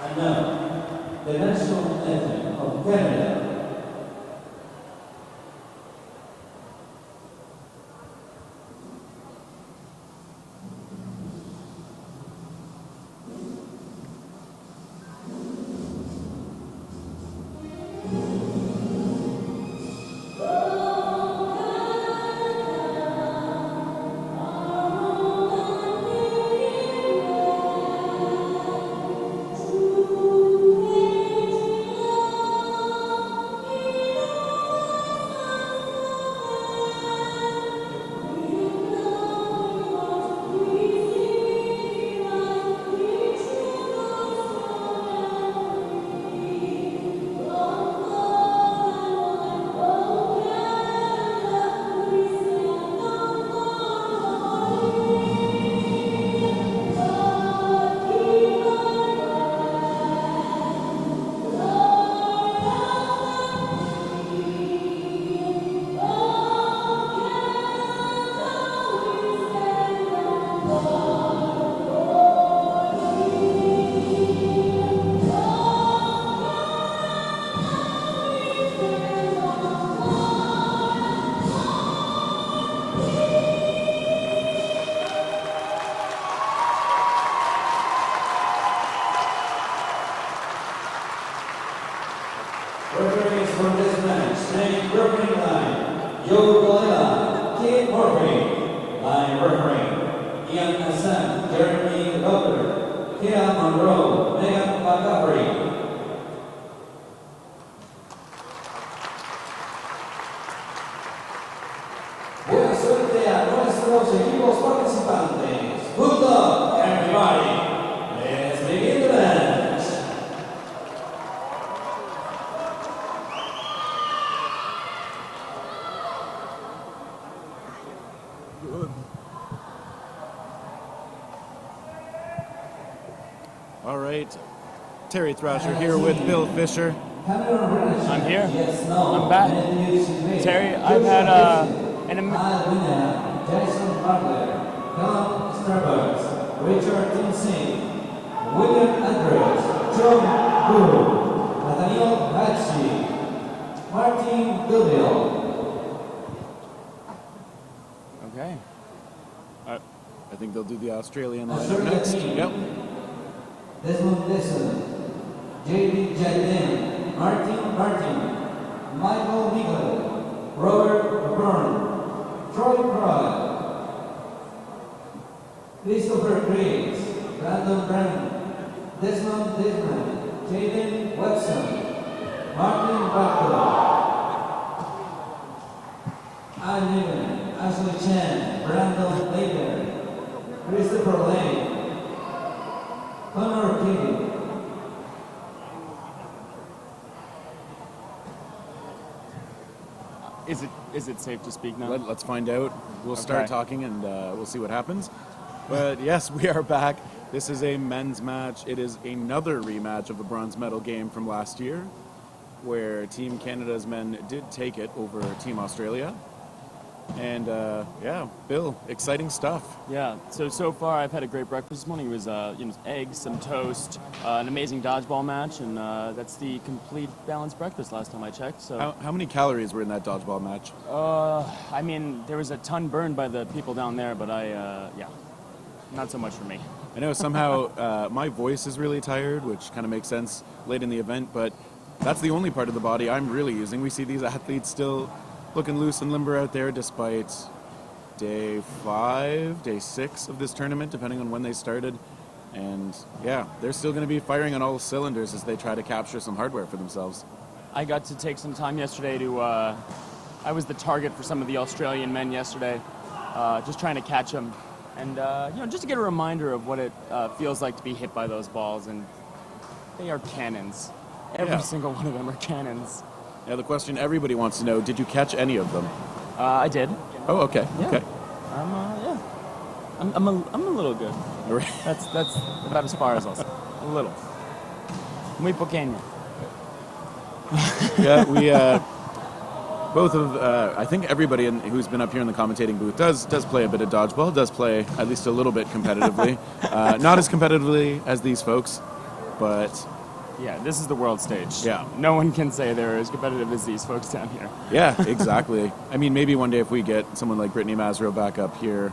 And now, the national anthem of Canada. Referees from this match, staying referee line, Joe Galila, Kate Murphy, line referee, Ian Hassan, Jeremy Loper, Kia Monroe, Megan McCaffrey. Buena suerte a nuestros equipos participantes. Good luck, everybody. Let's begin the match. All right, Terry Thrasher here with Bill Fisher. I'm here. I'm back. Terry, I've had an Jason Butler, Tom Starbucks, Richard Tinsing, William Andrews, John Guru, Nathaniel Hatchie, Martin Duville. Okay. I think they'll do the Australian lineup next. Yep. Desmond Desson, J.D. Jardin, Martin, Michael Miguel, Robert Byrne, Troy Pride, Christopher Griggs, Brandon Brennan, Desmond Desmond, Jaden Webson, Martin Butler, Ann Newman, Ashley Chen, Brandon Laker, Christopher Lane, Connor King. Is it safe to speak now? Let's find out. We'll start talking and we'll see what happens. But yes, we are back. This is a men's match. It is another rematch of the bronze medal game from last year, where Team Canada's men did take it over Team Australia. And yeah, Bill, exciting stuff. Yeah. So far, I've had a great breakfast this morning. It was eggs, some toast, an amazing dodgeball match, and that's the complete balanced breakfast last time I checked. So how many calories were in that dodgeball match? I mean, there was a ton burned by the people down there, but yeah, not so much for me. I know somehow my voice is really tired, which kind of makes sense late in the event, but that's the only part of the body I'm really using. We see these athletes still looking loose and limber out there despite day 5, day 6 of this tournament, depending on when they started. And yeah, they're still going to be firing on all cylinders as they try to capture some hardware for themselves. I got to take some time yesterday to, I was the target for some of the Australian men yesterday, just trying to catch them. And, just to get a reminder of what it feels like to be hit by those balls. And they are cannons. Every single one of them are cannons. Yeah, the question everybody wants to know, did you catch any of them? I did. Oh, okay. Yeah. Okay. I'm a little good. That's about as far as I'll say. A little. Muy pequeño. Yeah, we both of I think everybody who's been up here in the commentating booth does play a bit of dodgeball, does play at least a little bit competitively. Not as competitively as these folks, but Yeah, this is the world stage. Yeah. No one can say they're as competitive as these folks down here. Yeah, exactly. I mean, maybe one day if we get someone like Brittany Masro back up here.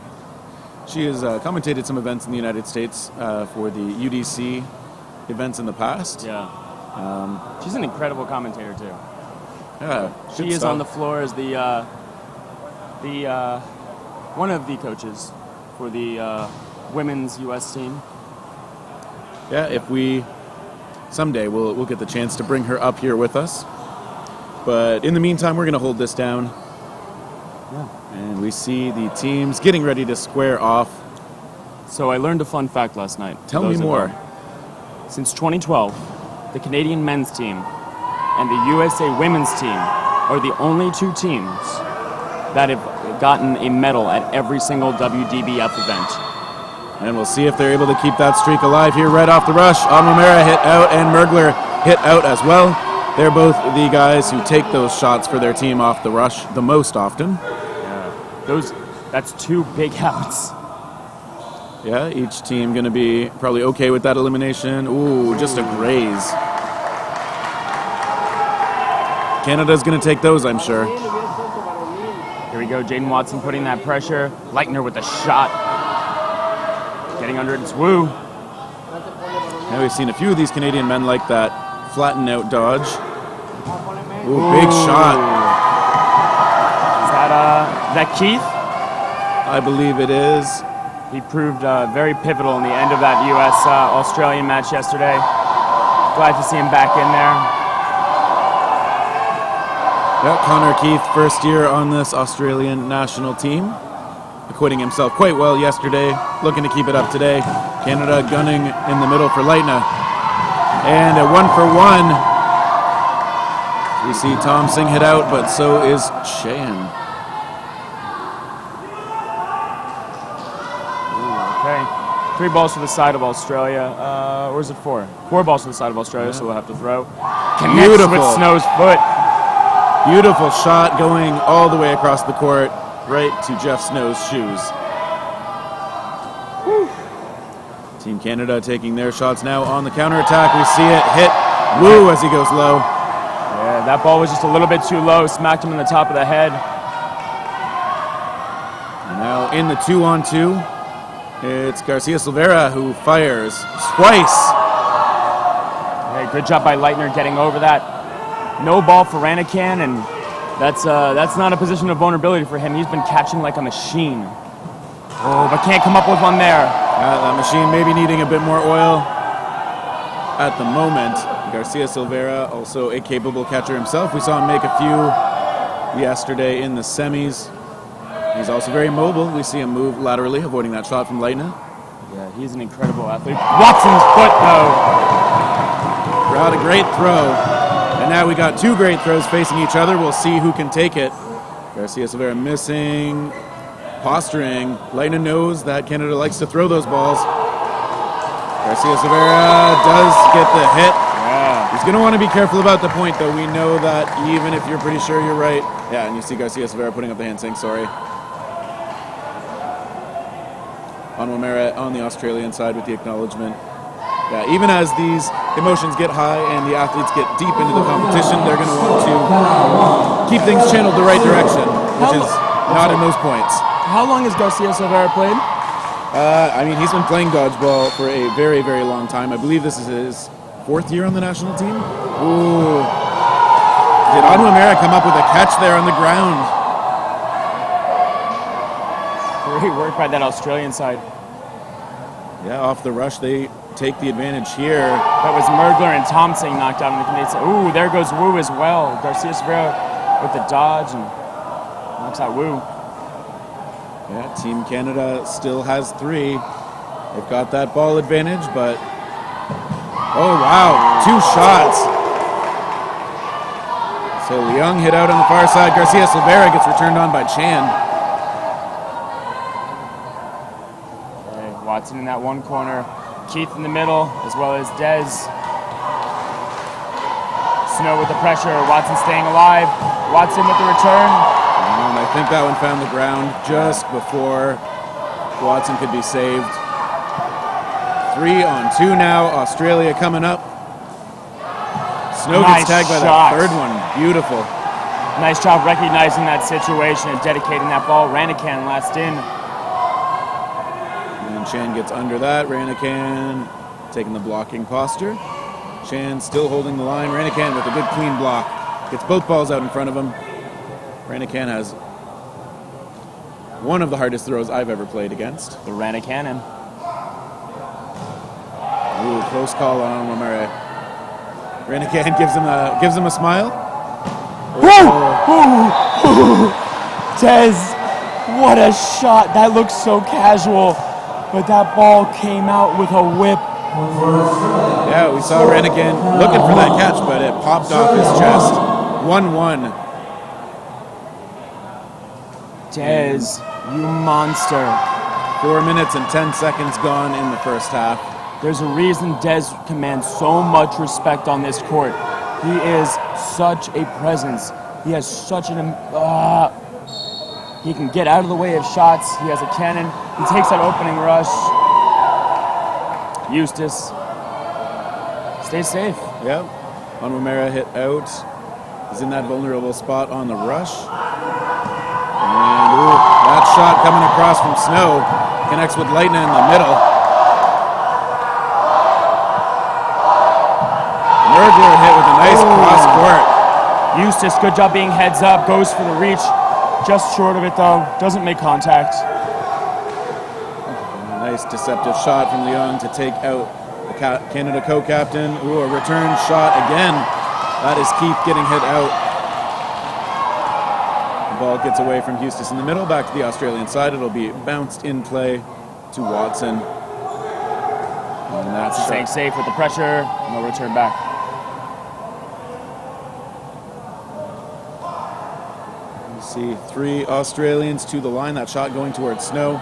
She has commentated some events in the United States for the UDC events in the past. Yeah. She's an incredible commentator, too. Yeah, She is on the floor as the one of the coaches for the women's U.S. team. Yeah, if we someday we'll get the chance to bring her up here with us. But in the meantime, we're going to hold this down. Yeah. And we see the teams getting ready to square off. So I learned a fun fact last night. Tell me more. Since 2012, the Canadian men's team and the USA women's team are the only two teams that have gotten a medal at every single WDBF event. And we'll see if they're able to keep that streak alive here right off the rush. Romera hit out and Mergler hit out as well. They're both the guys who take those shots for their team off the rush the most often. Yeah, that's two big outs. Yeah, each team going to be probably okay with that elimination. Ooh, just a graze. Canada's going to take those, I'm sure. Here we go, Jaden Watson putting that pressure. Leitner with a shot. Getting under it, it's Wu. Now we've seen a few of these Canadian men like that flatten out dodge. Ooh, big shot. Is that Keith? I believe it is. He proved very pivotal in the end of that U.S.-Australian match yesterday. Glad to see him back in there. Yeah, Connor Keith, first year on this Australian national team. Acquitting himself quite well yesterday. Looking to keep it up today. Canada gunning in the middle for Leitner. And a 1-for-1. We see Tom Singh hit out, but so is Chan. Okay. 3 balls to the side of Australia. Or is it 4? 4 balls to the side of Australia, so we'll have to throw. Connects Beautiful. with Snow's foot. Beautiful shot going all the way across the court, right to Jeff Snow's shoes. Whew. Team Canada taking their shots now on the counterattack. We see it hit Wu as he goes low. Yeah, that ball was just a little bit too low. Smacked him in the top of the head. And now in the 2-on-2, it's Garcia Silveira who fires twice. Hey, good job by Leitner getting over that. No ball for Ranakan, and that's not a position of vulnerability for him. He's been catching like a machine. Oh, but can't come up with one there. That machine maybe needing a bit more oil at the moment. Garcia Silveira, also a capable catcher himself. We saw him make a few yesterday in the semis. He's also very mobile. We see him move laterally, avoiding that shot from Leitner. Yeah, he's an incredible athlete. Watson's foot, though. Brought a great throw. And now we got 2 great throws facing each other. We'll see who can take it. Garcia Silveira missing, posturing. Leitner knows that Canada likes to throw those balls. Garcia Silveira does get the hit. Yeah. He's going to want to be careful about the point, though. We know that even if you're pretty sure you're right. Yeah, and you see Garcia Silveira putting up the hand saying sorry. Onwamera on the Australian side with the acknowledgement. Yeah, even as these emotions get high and the athletes get deep into the competition, they're going to want to keep things channeled the right direction, which is not in those points. How long has Garcia Silveira played? I mean, he's been playing dodgeball for a very, very long time. I believe this is his 4th year on the national team. Ooh. Did Onwamera come up with a catch there on the ground? Great work by that Australian side. Yeah, off the rush, they take the advantage here. That was Mergler and Thompson knocked out on the Canadian side. Ooh, there goes Wu as well. Garcia Silveira with the dodge and knocks out Wu. Yeah, Team Canada still has 3. They've got that ball advantage, but... Oh, wow. 2 shots. So Leung hit out on the far side. Garcia Silveira gets returned on by Chan. Okay, Watson in that one corner. Keith in the middle, as well as Dez. Snow with the pressure. Watson staying alive. Watson with the return. And I think that one found the ground just before Watson could be saved. 3-on-2 now. Australia coming up. Snow Nice gets tagged by shot. that third one. Beautiful. Nice job recognizing that situation and dedicating that ball. Ranican last in. And Chan gets under that. Ranican taking the blocking posture. Chan still holding the line. Ranican with a good clean block. Gets both balls out in front of him. Ranican has one of the hardest throws I've ever played against. The Ranicanen. Ooh, close call on Wamare. Ranican gives him a smile. Tez, what a shot. That looks so casual, but that ball came out with a whip. Yeah, we saw Ranican looking for that catch, but it popped off his chest. 1-1. Tez, you monster. 4 minutes and 10 seconds gone in the first half. There's a reason Dez commands so much respect on this court. He is such a presence. He has such an... he can get out of the way of shots. He has a cannon. He takes that opening rush. Eustace. Stay safe. Yep. Onwamera hit out. He's in that vulnerable spot on the rush. And ooh, that shot coming across from Snow connects with Lightning in the middle. Merger hit with a nice cross court. Eustace, good job being heads up. Goes for the reach. Just short of it though. Doesn't make contact. A nice deceptive shot from Leon to take out the Canada co-captain. Ooh, a return shot again. That is Keith getting hit out. The ball gets away from Eustace in the middle, back to the Australian side. It'll be bounced in play to Watson. And that's Staying safe with the pressure. No return back. You see 3 Australians to the line. That shot going towards Snow.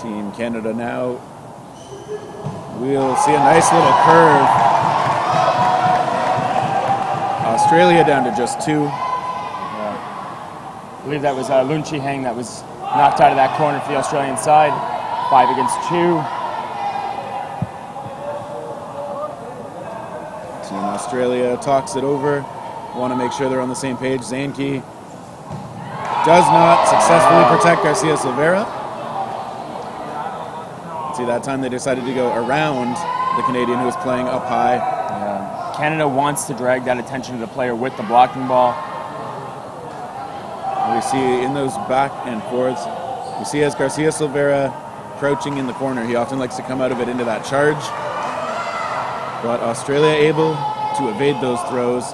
Team Canada now. We'll see a nice little curve. Australia down to just 2. I believe that was Lunchi Heng that was knocked out of that corner for the Australian side. 5 against 2. Team Australia talks it over. Want to make sure they're on the same page. Zanke does not successfully protect Garcia Silveira. See, that time they decided to go around the Canadian who was playing up high. Yeah. Canada wants to drag that attention to the player with the blocking ball. We see in those back and forths, we see as Garcia Silveira crouching in the corner, he often likes to come out of it into that charge. But Australia able to evade those throws.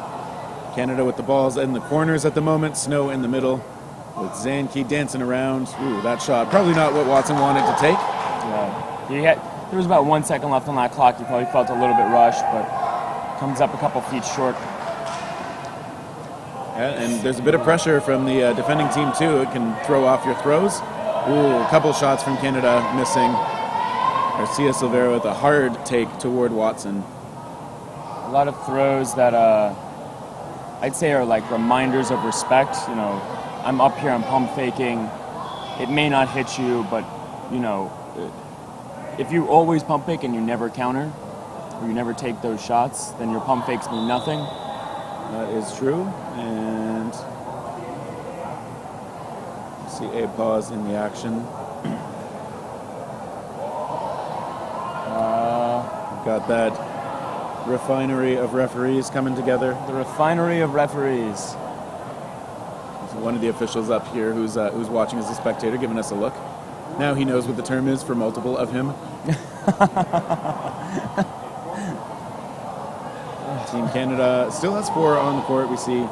Canada with the balls in the corners at the moment. Snow in the middle with Zanke dancing around. Ooh, that shot. Probably not what Watson wanted to take. Yeah. There was about 1 second left on that clock. He probably felt a little bit rushed, but comes up a couple feet short. Yeah, and there's a bit of pressure from the defending team too. It can throw off your throws. Ooh, a couple shots from Canada missing. Garcia Silveira with a hard take toward Watson. A lot of throws that I'd say are like reminders of respect. You know, I'm up here, I'm pump faking. It may not hit you, but you know, if you always pump fake and you never counter, or you never take those shots, then your pump fakes mean nothing. That is true. And see a pause in the action. We've got that refinery of referees coming together. The refinery of referees. One of the officials up here who's watching as a spectator giving us a look. Now he knows what the term is for multiple of him. Team Canada still has 4 on the court. We see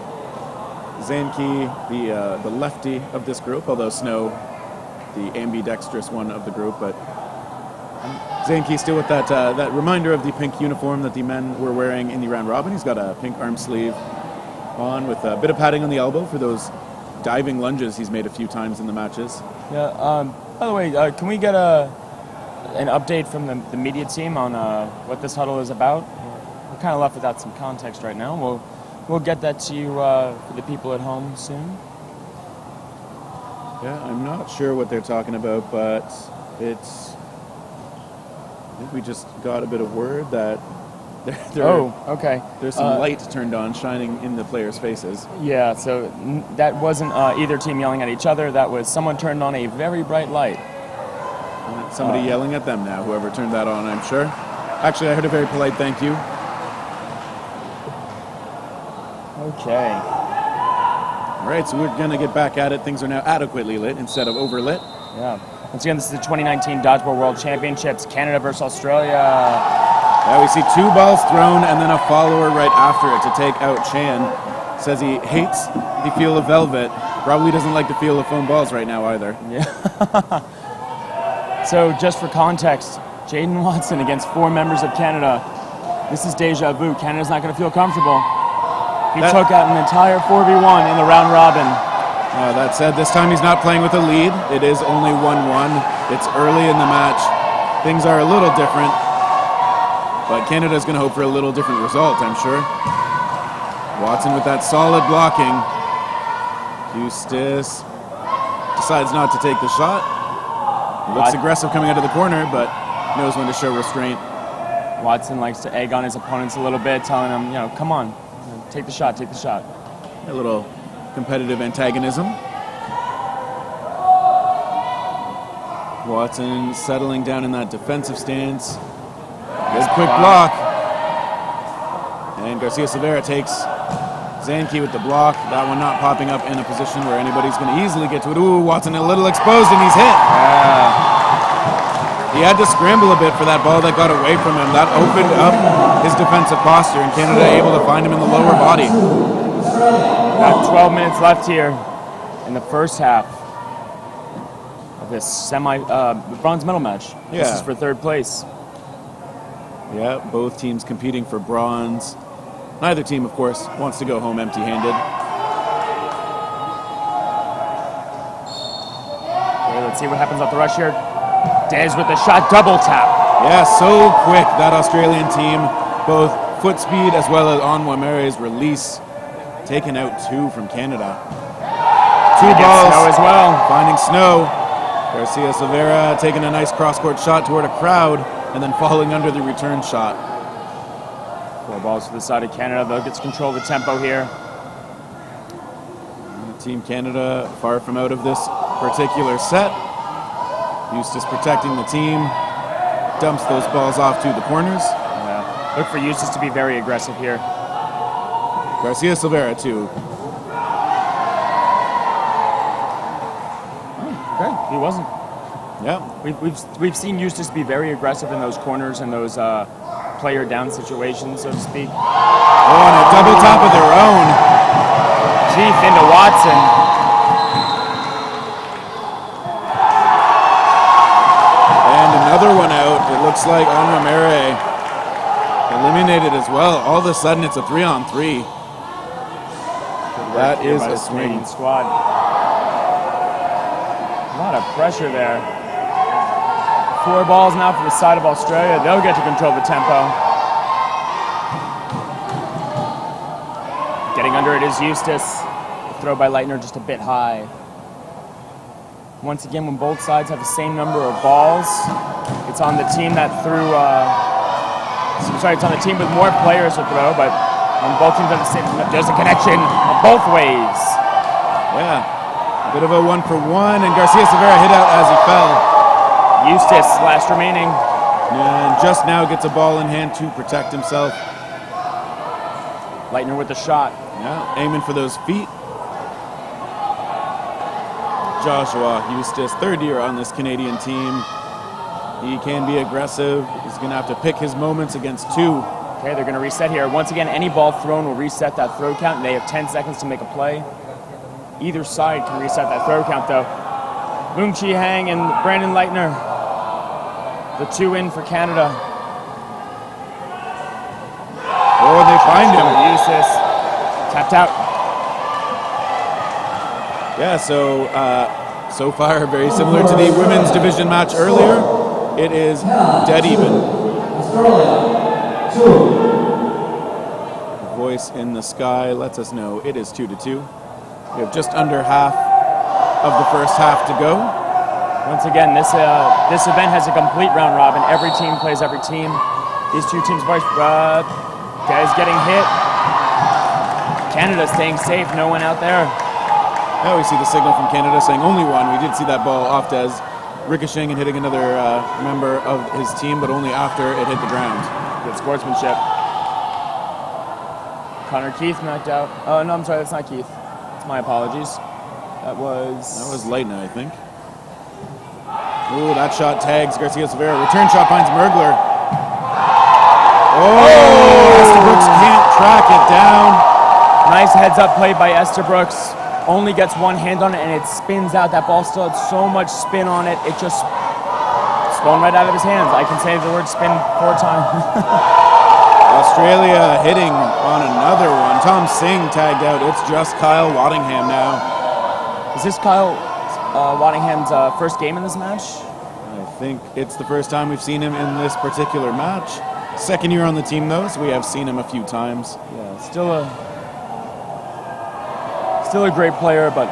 Zanke, the lefty of this group, although Snow, the ambidextrous one of the group. But Zanke still with that reminder of the pink uniform that the men were wearing in the round robin. He's got a pink arm sleeve on with a bit of padding on the elbow for those diving lunges he's made a few times in the matches. Yeah. By the way, can we get an update from the media team on what this huddle is about? We're kind of left without some context right now. We'll get that to you for the people at home soon. Yeah, I'm not sure what they're talking about, but it's think we just got a bit of word that okay. there's some light turned on shining in the players' faces. Yeah, so that wasn't either team yelling at each other. That was someone turned on a very bright light. Somebody yelling at them now, whoever turned that on, I'm sure. Actually, I heard a very polite thank you. Okay. All right, so we're going to get back at it. Things are now adequately lit instead of overlit. Yeah. Once again, this is the 2019 Dodgeball World Championships, Canada versus Australia. Yeah, we see 2 balls thrown and then a follower right after it to take out Chan. Says he hates the feel of velvet. Probably doesn't like the feel of foam balls right now either. Yeah. So just for context, Jaden Watson against 4 members of Canada. This is deja vu. Canada's not going to feel comfortable. He took out an entire 4v1 in the round robin. That said, this time he's not playing with a lead. It is only 1-1. It's early in the match. Things are a little different. But Canada's going to hope for a little different result, I'm sure. Watson with that solid blocking. Eustace decides not to take the shot. Looks aggressive coming out of the corner, but knows when to show restraint. Watson likes to egg on his opponents a little bit, telling them, come on, take the shot, take the shot. A little competitive antagonism. Watson settling down in that defensive stance. Good quick block. And Garcia Silveira takes Zanke with the block. That one not popping up in a position where anybody's going to easily get to it. Ooh, Watson a little exposed and he's hit. He had to scramble a bit for that ball that got away from him. That opened up his defensive posture, and Canada able to find him in the lower body. About 12 minutes left here in the first half of this bronze medal match. Yeah. This is for 3rd place. Yeah, both teams competing for bronze. Neither team, of course, wants to go home empty-handed. Okay, let's see what happens off the rush here. Dez with the shot, double tap. Yeah, so quick, that Australian team. Both foot speed as well as Onwa-Mary's release. Taking out 2 from Canada. 2 balls. Snow as well. Finding Snow. Garcia Silveira taking a nice cross-court shot toward a crowd and then falling under the return shot. 4 balls to the side of Canada. They'll get to control the tempo here. Team Canada far from out of this particular set. Eustace protecting the team. Dumps those balls off to the corners. Yeah. Look for Eustace to be very aggressive here. Garcia Silveira too. Okay, he wasn't. Yeah. We've seen Eustace be very aggressive in those corners and those player down situations, so to speak. Oh, and a double top of their own. Chief into Watson. And another one out. It looks like Onwa-Mary eliminated as well. All of a sudden, it's a 3-on-3. That is a swing. Squad. A lot of pressure there. 4 balls now for the side of Australia. They'll get to control the tempo. Getting under it is Eustace. The throw by Leitner just a bit high. Once again, when both sides have the same number of balls, it's on the team that threw. It's on the team with more players to throw, but when both teams have the same, there's a connection both ways. Yeah, a bit of a 1-for-1, and Garcia Silveira hit out as he fell. Eustace, last remaining. And just now gets a ball in hand to protect himself. Leitner with the shot. Yeah, aiming for those feet. Joshua Eustace, 3rd year on this Canadian team. He can be aggressive. He's going to have to pick his moments against 2. Okay, they're going to reset here. Once again, any ball thrown will reset that throw count. They have 10 seconds to make a play. Either side can reset that throw count, though. Boom Chi Hang and Brandon Leitner. The 2 in for Canada. Oh, they find him. Eustace tapped out. Yeah, so far very similar to the women's division match earlier. It is dead even. The voice in the sky lets us know it is 2-2. We have just under half of the first half to go. Once again, this event has a complete round robin. Every team plays every team. These two teams, guys getting hit. Canada staying safe, no one out there. Now we see the signal from Canada saying only one. We did see that ball off Des ricocheting and hitting another member of his team, but only after it hit the ground. Good sportsmanship. Connor Keith knocked out. Oh, no, I'm sorry, that's not Keith. It's my apologies. That was Leitner, I think. Ooh, that shot tags Garcia Silveira. Return shot finds Mergler. Oh, Estabrooks can't track it down. Nice heads-up play by Estabrooks. Only gets one hand on it, and it spins out. That ball still had so much spin on it, it just spun right out of his hands. I can say the word spin 4 times. Australia hitting on another one. Tom Singh tagged out. It's just Kyle Waddingham now. Is this Kyle Waddingham's first game in this match? I think it's the first time we've seen him in this particular match. Second year on the team, though, so we have seen him a few times. Yeah, still a great player, but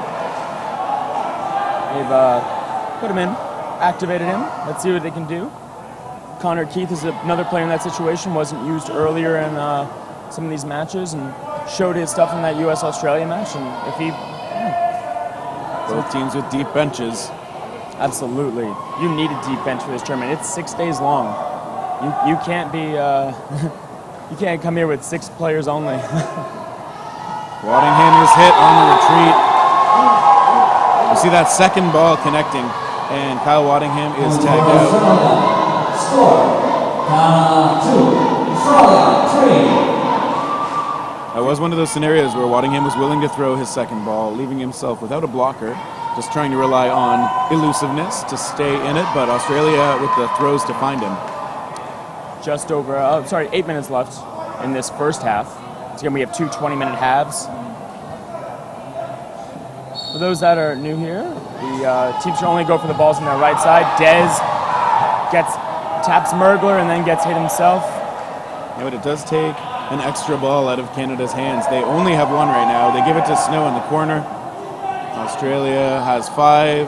they've put him in, activated him. Let's see what they can do. Connor Keith is another player in that situation, wasn't used earlier in some of these matches and showed his stuff in that US-Australia match. And if he... Both teams with deep benches. Absolutely. You need a deep bench for this tournament. It's 6 days long. You can't be... you can't come here with 6 players only. Waddingham is hit on the retreat. You see that second ball connecting, and Kyle Waddingham is tagged out. Score, Ghana 2, Australia 3. That was one of those scenarios where Waddingham was willing to throw his second ball, leaving himself without a blocker, just trying to rely on elusiveness to stay in it, but Australia with the throws to find him. Just over, 8 minutes left in this first half. So again, we have 2 20-minute halves. For those that are new here, the teams should only go for the balls on their right side. Dez taps Mergler and then gets hit himself. Yeah, but it does take an extra ball out of Canada's hands. They only have one right now. They give it to Snow in the corner. Australia has 5.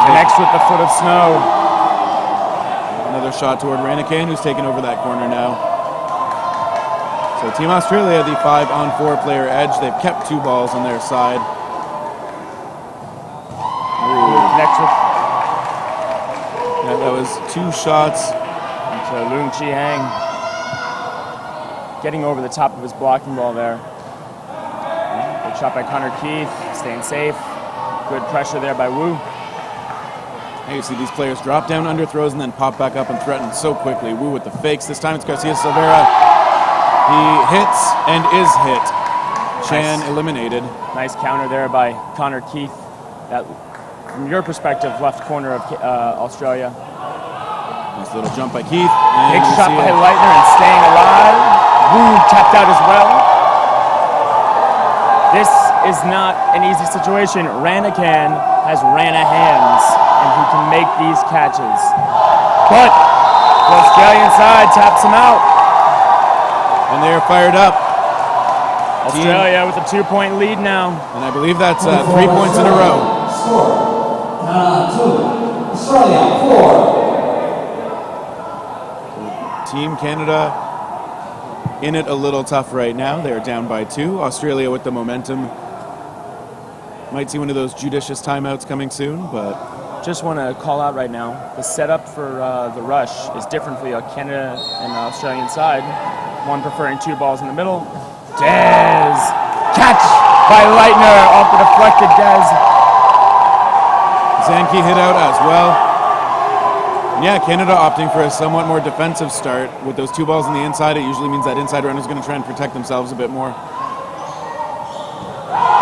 Connects with the foot of Snow. Another shot toward Ranakane, who's taken over that corner now. So Team Australia, the 5-on-4 player edge. They've kept 2 balls on their side. Connects with... Yeah, that was 2 shots. So Loon Chi Hang getting over the top of his blocking ball there. Good shot by Connor Keith, staying safe. Good pressure there by Wu. Hey, you see these players drop down under throws and then pop back up and threaten so quickly. Wu with the fakes. This time it's Garcia Silveira. He hits and is hit. Chan eliminated. Nice counter there by Connor Keith. That, from your perspective, left corner of Australia. Nice little jump by Keith. Big shot by Leitner and staying alive. Wu tapped out as well. This is not an easy situation. Ranakan has Rana hands, and he can make these catches. But the Australian side taps him out. And they are fired up. Australia with a 2-point lead now. And I believe that's 3 points in a row. Score, Ghana 2, Australia 4. Team Canada in it a little tough right now. They're down by 2. Australia with the momentum. Might see one of those judicious timeouts coming soon, but... Just want to call out right now, the setup for the rush is different for the Canada and Australian side. One preferring 2 balls in the middle. Dez! Catch by Leitner off the deflected Dez. Zanke hit out as well. And yeah, Canada opting for a somewhat more defensive start. With those 2 balls on the inside, it usually means that inside runner is going to try and protect themselves a bit more.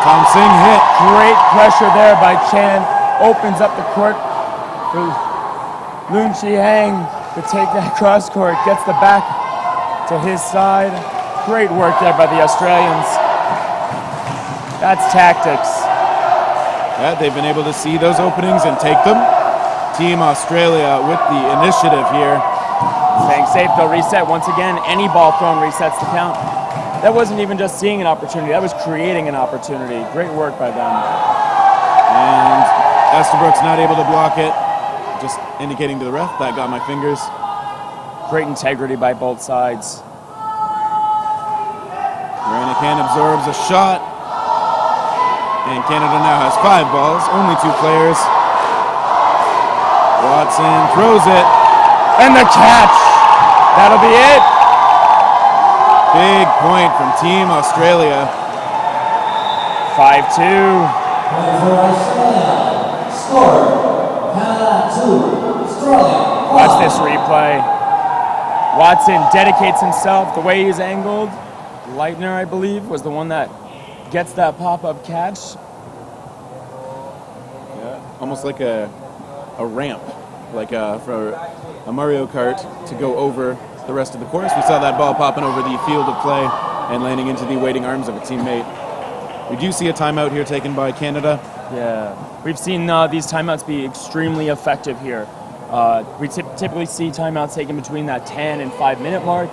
Tom Singh hit. Great pressure there by Chan. Opens up the court for Loon Chi Hang to take that cross court. Gets the back to his side. Great work there by the Australians. That's tactics. Yeah, they've been able to see those openings and take them. Team Australia with the initiative here. Staying safe, they'll reset once again. Any ball thrown resets the count. That wasn't even just seeing an opportunity, that was creating an opportunity. Great work by them. And Estabrook's not able to block it. Just indicating to the ref, that got my fingers. Great integrity by both sides. Ranican absorbs a shot. And Canada now has 5 balls, only 2 players. Watson throws it. And the catch! That'll be it! Big point from Team Australia. 5-2. Point for Australia. Score, Canada 2, Australia 5. Watch this replay. Watson dedicates himself the way he's angled. Leitner, I believe, was the one that gets that pop-up catch. Yeah, almost like a ramp, like for a Mario Kart to go over the rest of the course. We saw that ball popping over the field of play and landing into the waiting arms of a teammate. We do see a timeout here taken by Canada. Yeah, we've seen these timeouts be extremely effective here. We typically see timeouts taken between that 10 and 5 minute mark.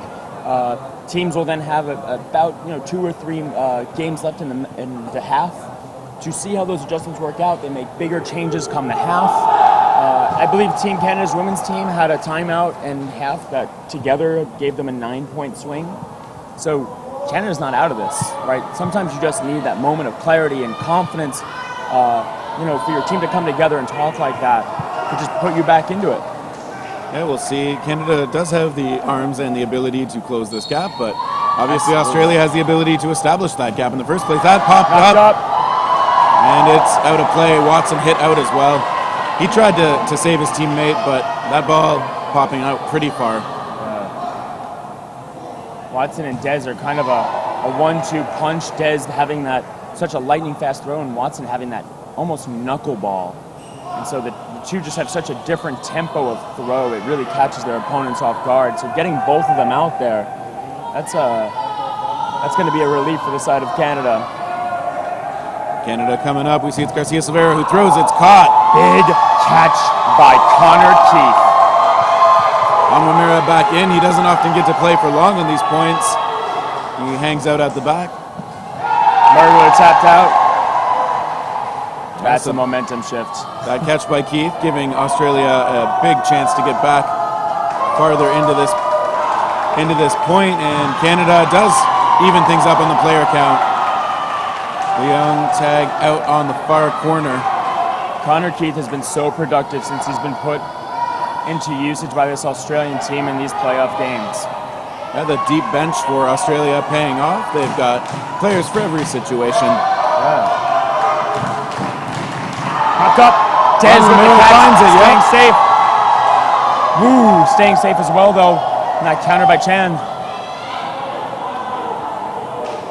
Teams will then have about 2 or 3 games left in the half. To see how those adjustments work out, they make bigger changes come the half. I believe Team Canada's women's team had a timeout and half that together gave them a 9-point swing. So Canada's not out of this, right? Sometimes you just need that moment of clarity and confidence, for your team to come together and talk like that to just put you back into it. Yeah, we'll see. Canada does have the arms and the ability to close this gap, but obviously Australia has the ability to establish that gap in the first place. That popped up, and it's out of play. Watson hit out as well. He tried to save his teammate, but that ball popping out pretty far. Watson and Dez are kind of a 1-2 punch. Dez having that such a lightning fast throw, and Watson having that almost knuckleball. And so the two just have such a different tempo of throw. It really catches their opponents off guard. So getting both of them out there, that's going to be a relief for the side of Canada. Canada coming up. We see it's Garcia Silveira who throws. It's caught. Big catch by Connor Keith. Onwamira back in. He doesn't often get to play for long on these points. He hangs out at the back. Murder tapped out. That's a momentum shift. That catch by Keith giving Australia a big chance to get back farther into this point, and Canada does even things up on the player count. Leung tag out on the far corner. Connor Keith has been so productive since he's been put into usage by this Australian team in these playoff games. Yeah, the deep bench for Australia paying off. They've got players for every situation. Yeah. Popped up. Dez with the catch. Finds it, staying safe. Woo, staying safe as well, though. Not countered by Chan.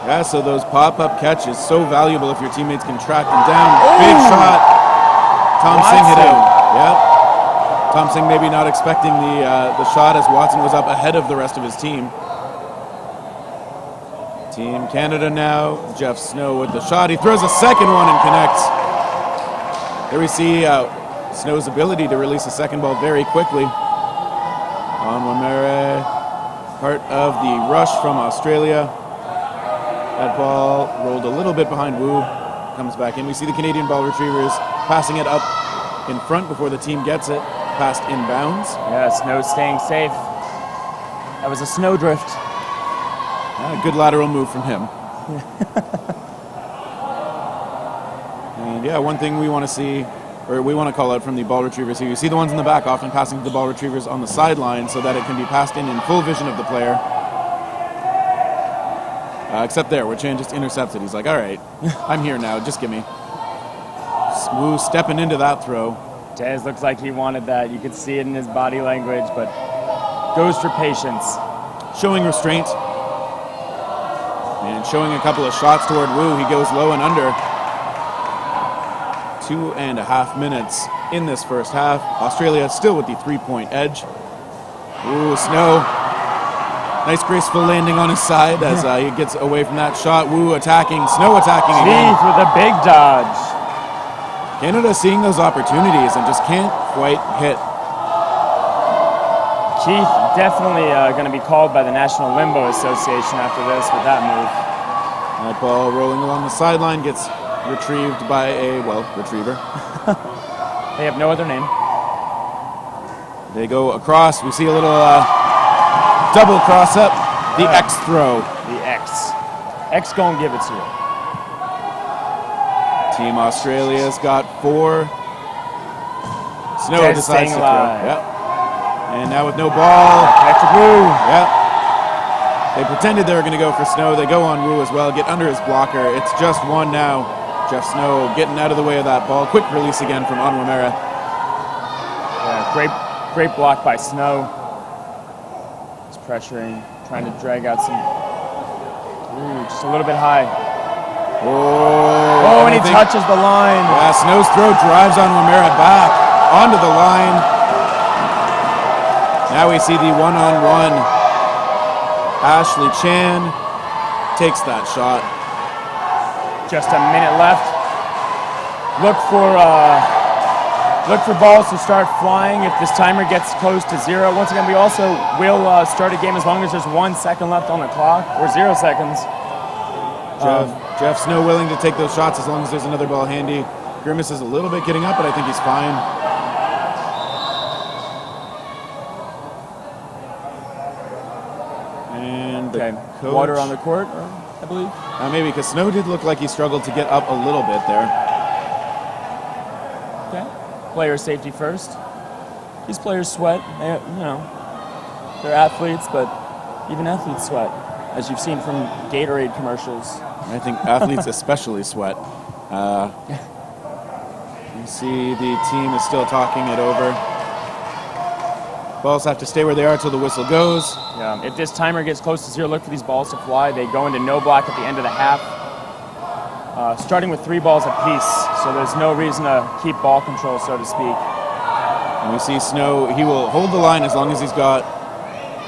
Yeah, so those pop-up catches, so valuable if your teammates can track them down. Big shot. Tom Singh hit out. Yep. Tom Singh maybe not expecting the shot as Watson was up ahead of the rest of his team. Team Canada now. Jeff Snow with the shot. He throws a second one and connects. There we see Snow's ability to release a second ball very quickly. Onwamere, part of the rush from Australia. That ball rolled a little bit behind Wu, comes back in. We see the Canadian ball retrievers passing it up in front before the team gets it, passed inbounds. Yeah, Snow staying safe. That was a snowdrift. Good lateral move from him. And yeah, one thing we want to see, or we want to call out from the ball retrievers here, you see the ones in the back often passing to the ball retrievers on the sideline so that it can be passed in full vision of the player. Except there, where Chan just intercepts it. He's like, all right, I'm here now, just give me. Smooth stepping into that throw. Dez looks like he wanted that. You could see it in his body language, but goes for patience. Showing restraint. And showing a couple of shots toward Wu. He goes low and under. 2.5 minutes in this first half. Australia still with the 3-point edge. Ooh, Snow. Nice graceful landing on his side as he gets away from that shot. Wu attacking, Snow attacking again. Keith with a big dodge. Canada seeing those opportunities and just can't quite hit. Keith definitely going to be called by the National Limbo Association after this with that move. That ball rolling along the sideline gets retrieved by a, retriever. They have no other name. They go across. We see a little double cross up. The X throw. The X. X gonna give it to you. Team Australia's got 4. Snow Dead decides to staying throw. alive. Yep. And now with no ball. Connected Wu. Yep. They pretended they were going to go for Snow. They go on Wu as well. Get under his blocker. It's just 1 now. Jeff Snow getting out of the way of that ball. Quick release again from Onwamera. Yeah, great block by Snow. He's pressuring, trying to drag out some. Ooh, just a little bit high. Oh, and he touches the line. Yeah, Snow's throw drives Onwamera back onto the line. Now we see the one-on-one. Ashley Chan takes that shot. Just a minute left. Look for balls to start flying if this timer gets close to 0. Once again, we also will start a game as long as there's 1 second left on the clock, or 0 seconds. Jeff Snow willing to take those shots as long as there's another ball handy. Grimace is a little bit getting up, but I think he's fine. And the coach, water on the court, I believe. Maybe, because Snow did look like he struggled to get up a little bit there. Okay. Player safety first. These players sweat. They, they're athletes, but even athletes sweat, as you've seen from Gatorade commercials. I think athletes especially sweat. You see the team is still talking it over. Balls have to stay where they are until the whistle goes. Yeah. If this timer gets close to 0, look for these balls to fly. They go into no block at the end of the half. Starting with 3 balls apiece, so there's no reason to keep ball control, so to speak. And we see Snow, he will hold the line as long as he's got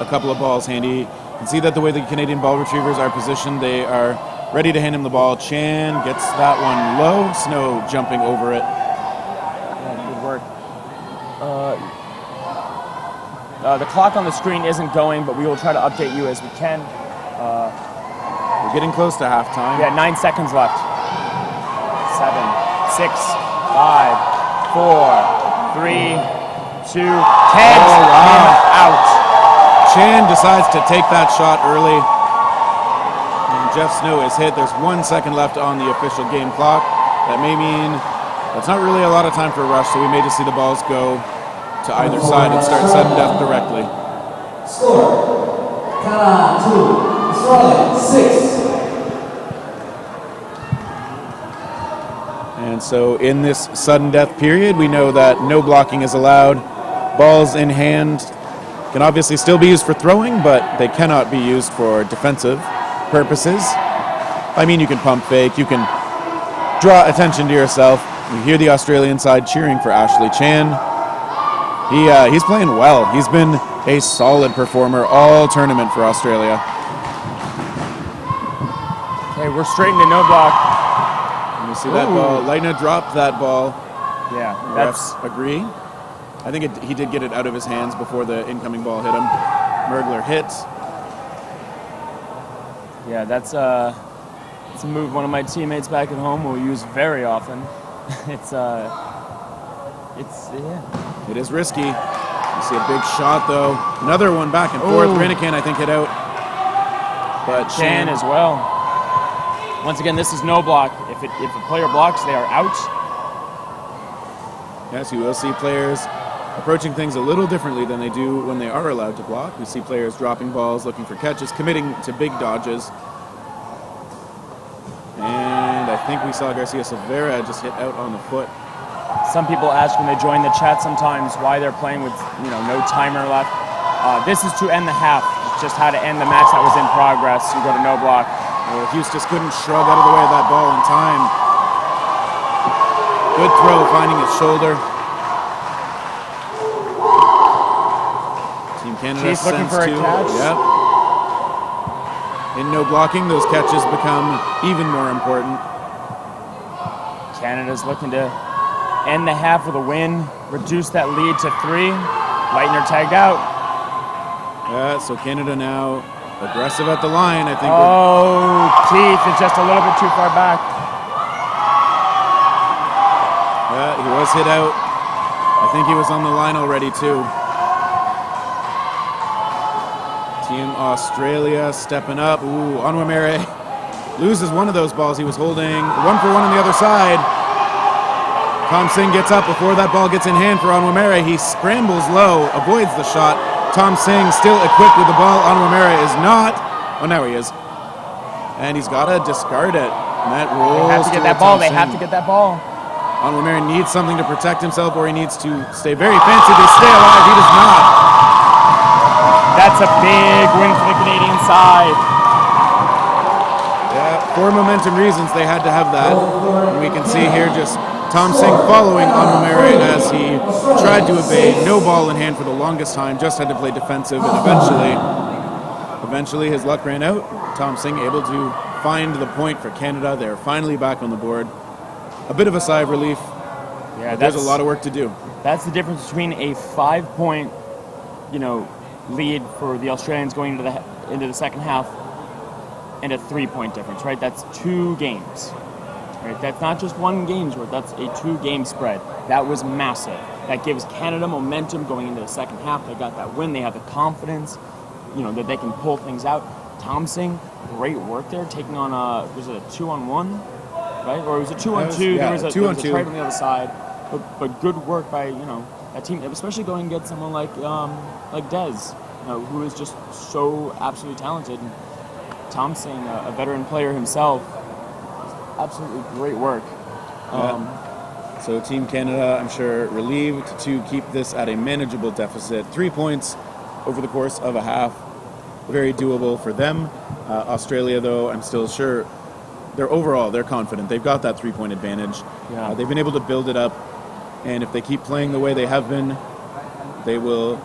a couple of balls handy. You can see that the way the Canadian ball retrievers are positioned, they are ready to hand him the ball. Chan gets that one low. Snow jumping over it. Yeah, good work. The clock on the screen isn't going, but we will try to update you as we can. We're getting close to halftime. Yeah, 9 seconds left. 7, 6, 5, 4, 3, 2, 10. Out. Chan decides to take that shot early. And Jeff Snow is hit. There's 1 second left on the official game clock. That may mean that's not really a lot of time for a rush, so we may just see the balls go to either side and start sudden death directly. Score, Canada 2, Australia 6. And so in this sudden death period, we know that no blocking is allowed. Balls in hand can obviously still be used for throwing, but they cannot be used for defensive purposes. I mean, you can pump fake, you can draw attention to yourself. You hear the Australian side cheering for Ashley Chan. He's playing well. He's been a solid performer all tournament for Australia. Okay, we're straight into no block. And you see that ball. Leitner dropped that ball. Yeah, Refs agree. I think he did get it out of his hands before the incoming ball hit him. Mergler hits. Yeah, that's a move one of my teammates back at home will use very often. It is risky. You see a big shot though. Another one back and forth. Renican, I think, hit out. But Chan as well. Once again, this is no block. If a player blocks, they are out. Yes, you will see players approaching things a little differently than they do when they are allowed to block. We see players dropping balls, looking for catches, committing to big dodges. And I think we saw Garcia Silveira just hit out on the foot. Some people ask when they join the chat sometimes why they're playing with no timer left. This is to end the half. It's just how to end the match that was in progress. You go to no block. Well, Hughes just couldn't shrug out of the way of that ball in time. Good throw, finding his shoulder. Team Canada Chief looking for a two. catch. Yep. In no blocking, those catches become even more important. Canada's looking to end the half with a win, reduce that lead to 3. Leitner tagged out. Yeah, so Canada now aggressive at the line. I think. Keith is just a little bit too far back. Yeah, he was hit out. I think he was on the line already too. Team Australia stepping up. Ooh, Onwumere loses one of those balls he was holding. 1 for 1 on the other side. Tom Singh gets up before that ball gets in hand for Onwumere. He scrambles low, avoids the shot. Tom Singh still equipped with the ball. Onwumere is not. Oh, now he is. And he's got to discard it. And that rolls. They have to get that ball. They have to get that ball. Onwumere needs something to protect himself, or he needs to stay very fancy to stay alive. He does not. That's a big win for the Canadian side. Yeah, for momentum reasons, they had to have that. And we can see here just Tom Singh following Onwumere as he tried to evade. No ball in hand for the longest time, just had to play defensive, and eventually his luck ran out. Tom Singh able to find the point for Canada. They're finally back on the board. A bit of a sigh of relief. Yeah, there's a lot of work to do. That's the difference between a 5-point, lead for the Australians going into the second half and a 3-point difference, right? That's 2 games. Right? That's not just 1 game's worth, that's a 2-game spread. That was massive. That gives Canada momentum going into the second half. They got that win, they have the confidence, that they can pull things out. Tom Singh, great work there, taking on was it a 2-on-1, right? Or it was a 2-on-2, there was a try on the other side. But good work by, that team, especially going and get someone like Des, who is just so absolutely talented. And Tom Singh, a veteran player himself, absolutely great work. So Team Canada, I'm sure, relieved to keep this at a manageable deficit. 3 points over the course of a half. Very doable for them. Australia, though, I'm still sure they're confident. They've got that 3-point advantage. Yeah. They've been able to build it up. And if they keep playing the way they have been, they will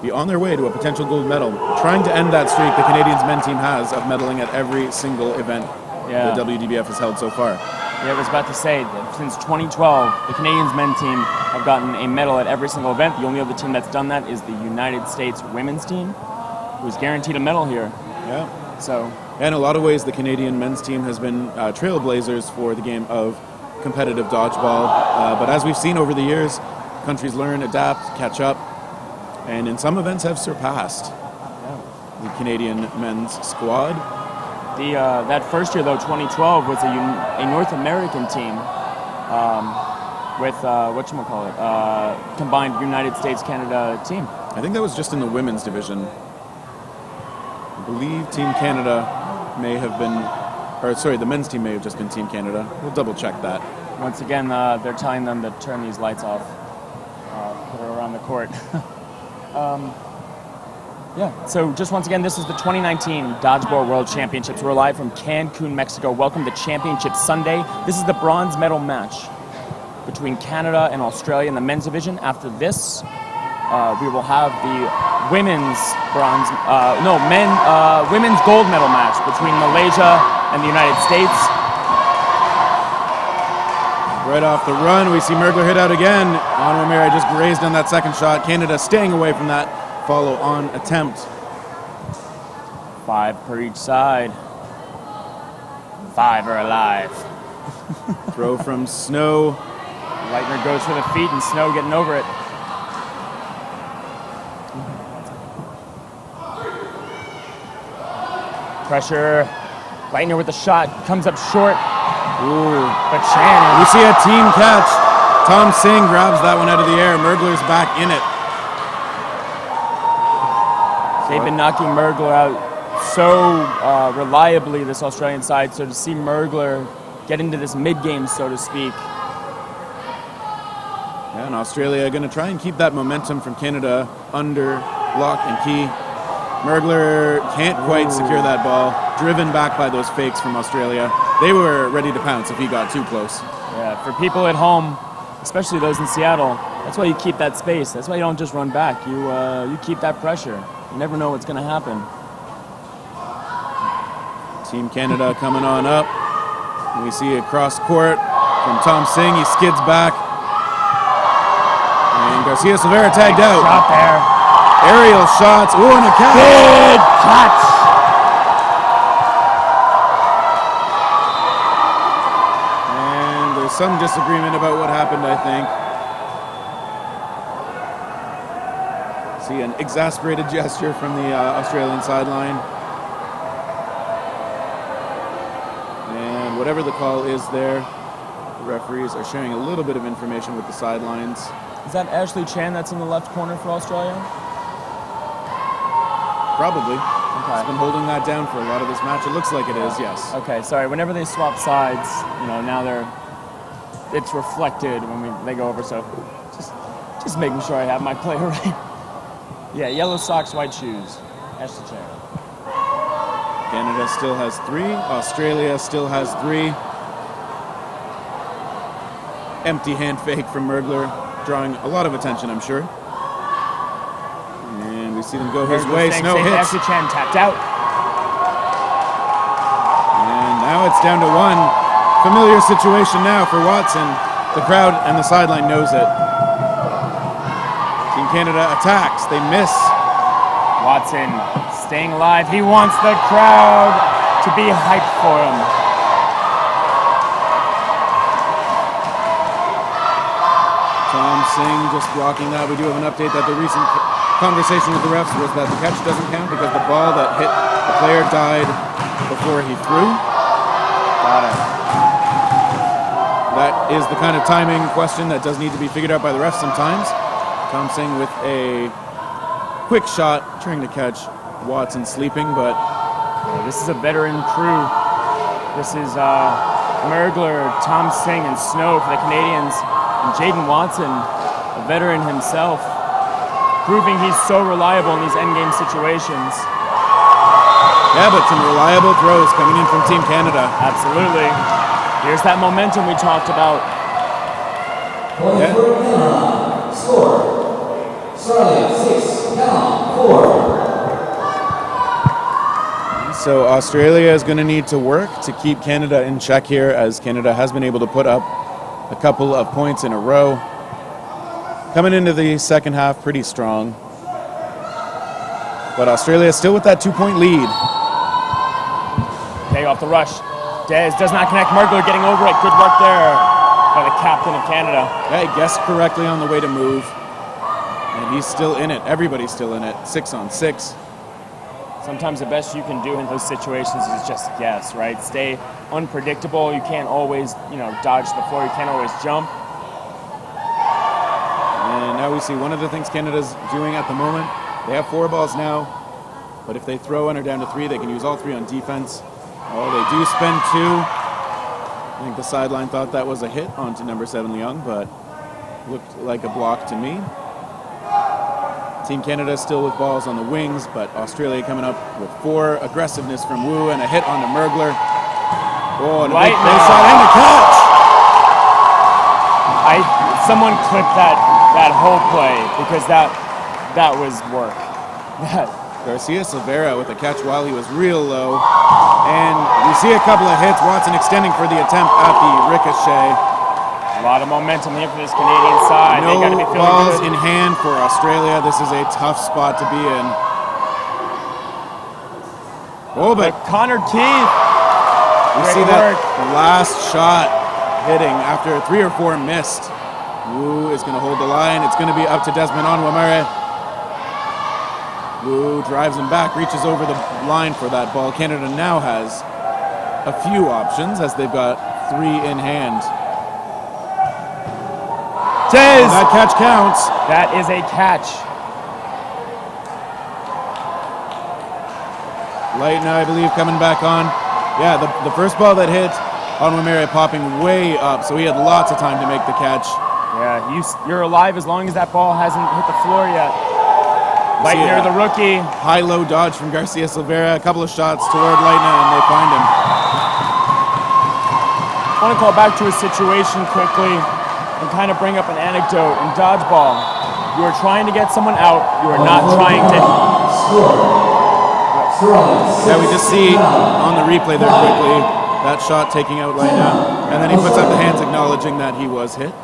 be on their way to a potential gold medal. Trying to end that streak the Canadians men team has of medaling at every single event the WDBF has held so far. Yeah, I was about to say that since 2012, the Canadians men team have gotten a medal at every single event. The only other team that's done that is the United States women's team, who's guaranteed a medal here. Yeah. So. In a lot of ways, the Canadian men's team has been trailblazers for the game of competitive dodgeball. But as we've seen over the years, countries learn, adapt, catch up, and in some events have surpassed the Canadian men's squad. That first year, though, 2012, was a North American team with, combined United States-Canada team. I think that was just in the women's division. I believe Team Canada may have been, the men's team may have just been Team Canada. We'll double check that. Once again, they're telling them to turn these lights off, put her around the court. So just once again, this is the 2019 Dodgeball World Championships. We're live from Cancun, Mexico. Welcome to Championship Sunday. This is the bronze medal match between Canada and Australia in the men's division. After this, we will have the women's gold medal match between Malaysia and the United States. Right off the run, we see Mergler hit out again. Onwumere just grazed on that second shot. Canada staying away from that follow-on attempt. 5 per each side. 5 are alive. Throw from Snow. Leitner goes for the feet and Snow getting over it. Pressure. Leitner with the shot. Comes up short. Ooh. But Shannon. We see a team catch. Tom Singh grabs that one out of the air. Mergler's back in it. They've been knocking Mergler out so reliably, this Australian side. So to see Mergler get into this mid-game, so to speak. Yeah, and Australia going to try and keep that momentum from Canada under lock and key. Mergler can't quite secure that ball. Driven back by those fakes from Australia. They were ready to pounce if he got too close. Yeah, for people at home, especially those in Seattle, that's why you keep that space. That's why you don't just run back. You keep that pressure. You never know what's going to happen. Team Canada coming on up. We see a cross court from Tom Singh. He skids back. And Garcia Silveira tagged out. Shot there. Aerial shots. Ooh, and a catch. Good catch. And there's some disagreement about what happened, I think. See an exasperated gesture from the Australian sideline. And whatever the call is there, the referees are sharing a little bit of information with the sidelines. Is that Ashley Chan that's in the left corner for Australia? Probably. Okay. He's been holding that down for a lot of this match. It looks like it is, yes. Okay, sorry. Whenever they swap sides, now it's reflected when they go over. So just making sure I have my play right. Yeah, yellow socks, white shoes. Ashley Chan. Canada still has 3. Australia still has 3. Empty hand fake from Mergler, drawing a lot of attention, I'm sure. And we see them go his way. Snow hits. Ashley Chan tapped out. And now it's down to 1. Familiar situation now for Watson. The crowd and the sideline knows it. Team Canada attacks. They miss. Watson staying alive. He wants the crowd to be hyped for him. Tom Singh just blocking that. We do have an update that the recent conversation with the refs was that the catch doesn't count because the ball that hit the player died before he threw. Got it. That is the kind of timing question that does need to be figured out by the refs sometimes. Tom Singh with a quick shot, trying to catch Watson sleeping, but... This is a veteran crew. This is Mergler, Tom Singh, and Snow for the Canadians. And Jaden Watson, a veteran himself, proving he's so reliable in these endgame situations. Yeah, but some reliable throws coming in from Team Canada. Absolutely. Here's that momentum we talked about. Point for Canada. Score. Australia 6, Canada 4. So Australia is going to need to work to keep Canada in check here, as Canada has been able to put up a couple of points in a row. Coming into the second half pretty strong. But Australia is still with that 2-point lead. Okay, off the rush. Dez does not connect. Mergler getting over it. Good work there by the captain of Canada. Yeah, he guessed correctly on the way to move. And he's still in it. Everybody's still in it. 6-on-6. Sometimes the best you can do in those situations is just guess, right? Stay unpredictable. You can't always, dodge the floor. You can't always jump. And now we see one of the things Canada's doing at the moment. They have 4 balls now, but if they throw and are down to 3, they can use all 3 on defense. Oh, they do spend 2. I think the sideline thought that was a hit onto number 7 Leung, but looked like a block to me. Team Canada still with balls on the wings, but Australia coming up with 4. Aggressiveness from Wu and a hit onto Mergler. Oh, and a big face shot and a catch! Someone clipped that whole play because that was work. Garcia Silveira with a catch while he was real low. And we see a couple of hits. Watson extending for the attempt at the ricochet. A lot of momentum here for this Canadian side. No they gotta be feeling balls good. in hand for Australia. This is a tough spot to be in. Oh, but Connor Keith. we see that last shot hitting after 3 or 4 missed. Wu is going to hold the line. It's going to be up to Desmond Onwamere. Wu drives him back, reaches over the line for that ball. Canada now has a few options as they've got 3 in hand. Tez! That catch counts. That is a catch. Leighton, I believe, coming back on. Yeah, the first ball that hit, Onwamere popping way up, so he had lots of time to make the catch. Yeah, you're alive as long as that ball hasn't hit the floor yet. Right near the rookie. High-low dodge from Garcia Silveira. A couple of shots toward Leighton, and they find him. I want to call back to a situation quickly and kind of bring up an anecdote. In dodgeball, you are trying to get someone out. You are not trying to... Yeah, we just see on the replay there quickly that shot taking out Leighton, and then he puts up the hands acknowledging that he was hit.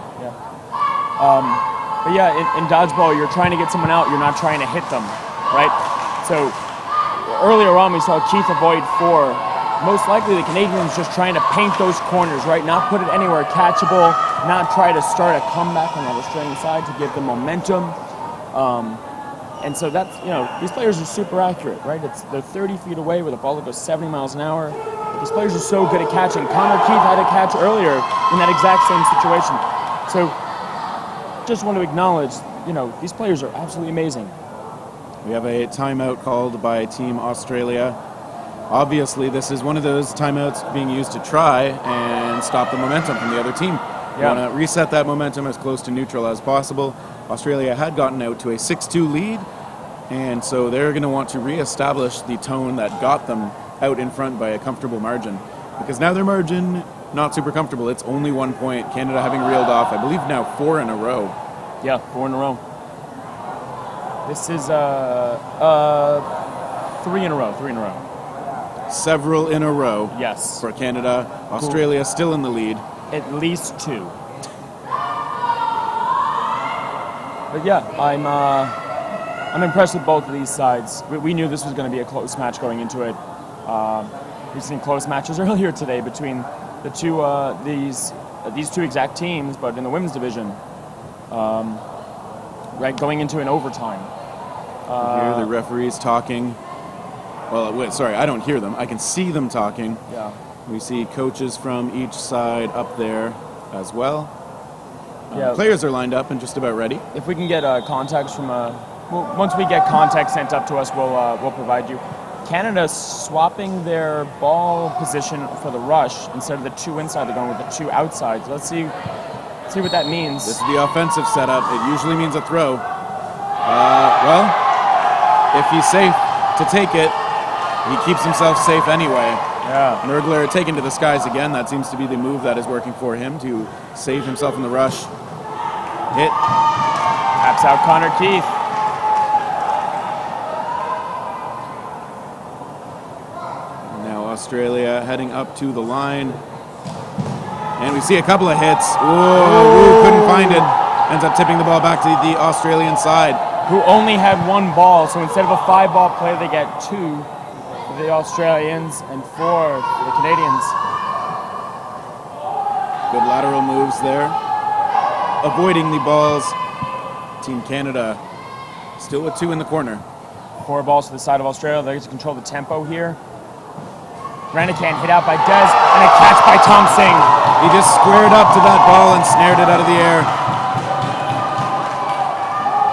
But yeah, in dodgeball, you're trying to get someone out. You're not trying to hit them, right? So earlier on, we saw Keith avoid 4. Most likely, the Canadians just trying to paint those corners, right? Not put it anywhere catchable. Not try to start a comeback on the Australian side to give them momentum. And so that's, these players are super accurate, right? They're 30 feet away with a ball that goes 70 miles an hour. But these players are so good at catching. Connor Keith had a catch earlier in that exact same situation. So just want to acknowledge, these players are absolutely amazing. We have a timeout called by Team Australia. Obviously, this is one of those timeouts being used to try and stop the momentum from the other team. You want to reset that momentum as close to neutral as possible. Australia had gotten out to a 6-2 lead, and so they're going to want to reestablish the tone that got them out in front by a comfortable margin. Because now their margin, not super comfortable. It's only 1 point. Canada having reeled off, I believe now 4 in a row. Yeah, 4 in a row. This is 3 in a row. Several in a row. Yes. For Canada. Australia still in the lead. At least 2. But yeah, I'm impressed with both of these sides. We knew this was going to be a close match going into it. We've seen close matches earlier today between the two these two exact teams, but in the women's division, right, going into an overtime. You hear the referees talking. Well, wait, sorry, I don't hear them. I can see them talking. Yeah. We see coaches from each side up there as well. Yeah. Players are lined up and just about ready. If we can get context from once we get context sent up to us, we'll provide you. Canada swapping their ball position for the rush. Instead of the 2 inside, they're going with the 2 outside. So let's see what that means. This is the offensive setup. It usually means a throw. Well, if he's safe to take it, he keeps himself safe anyway. Yeah. Mergler taken to the skies again. That seems to be the move that is working for him to save himself in the rush. Hit. Taps out Connor Keith. Now Australia heading up to the line. And we see a couple of hits. Whoa, couldn't find it. Ends up tipping the ball back to the Australian side. Who only had 1 ball, so instead of a 5-ball play, they get 2 for the Australians and 4 for the Canadians. Good lateral moves there. Avoiding the balls. Team Canada still with 2 in the corner. 4 balls to the side of Australia. They get to control the tempo here. Ranacan hit out by Des, and a catch by Tom Singh. He just squared up to that ball and snared it out of the air.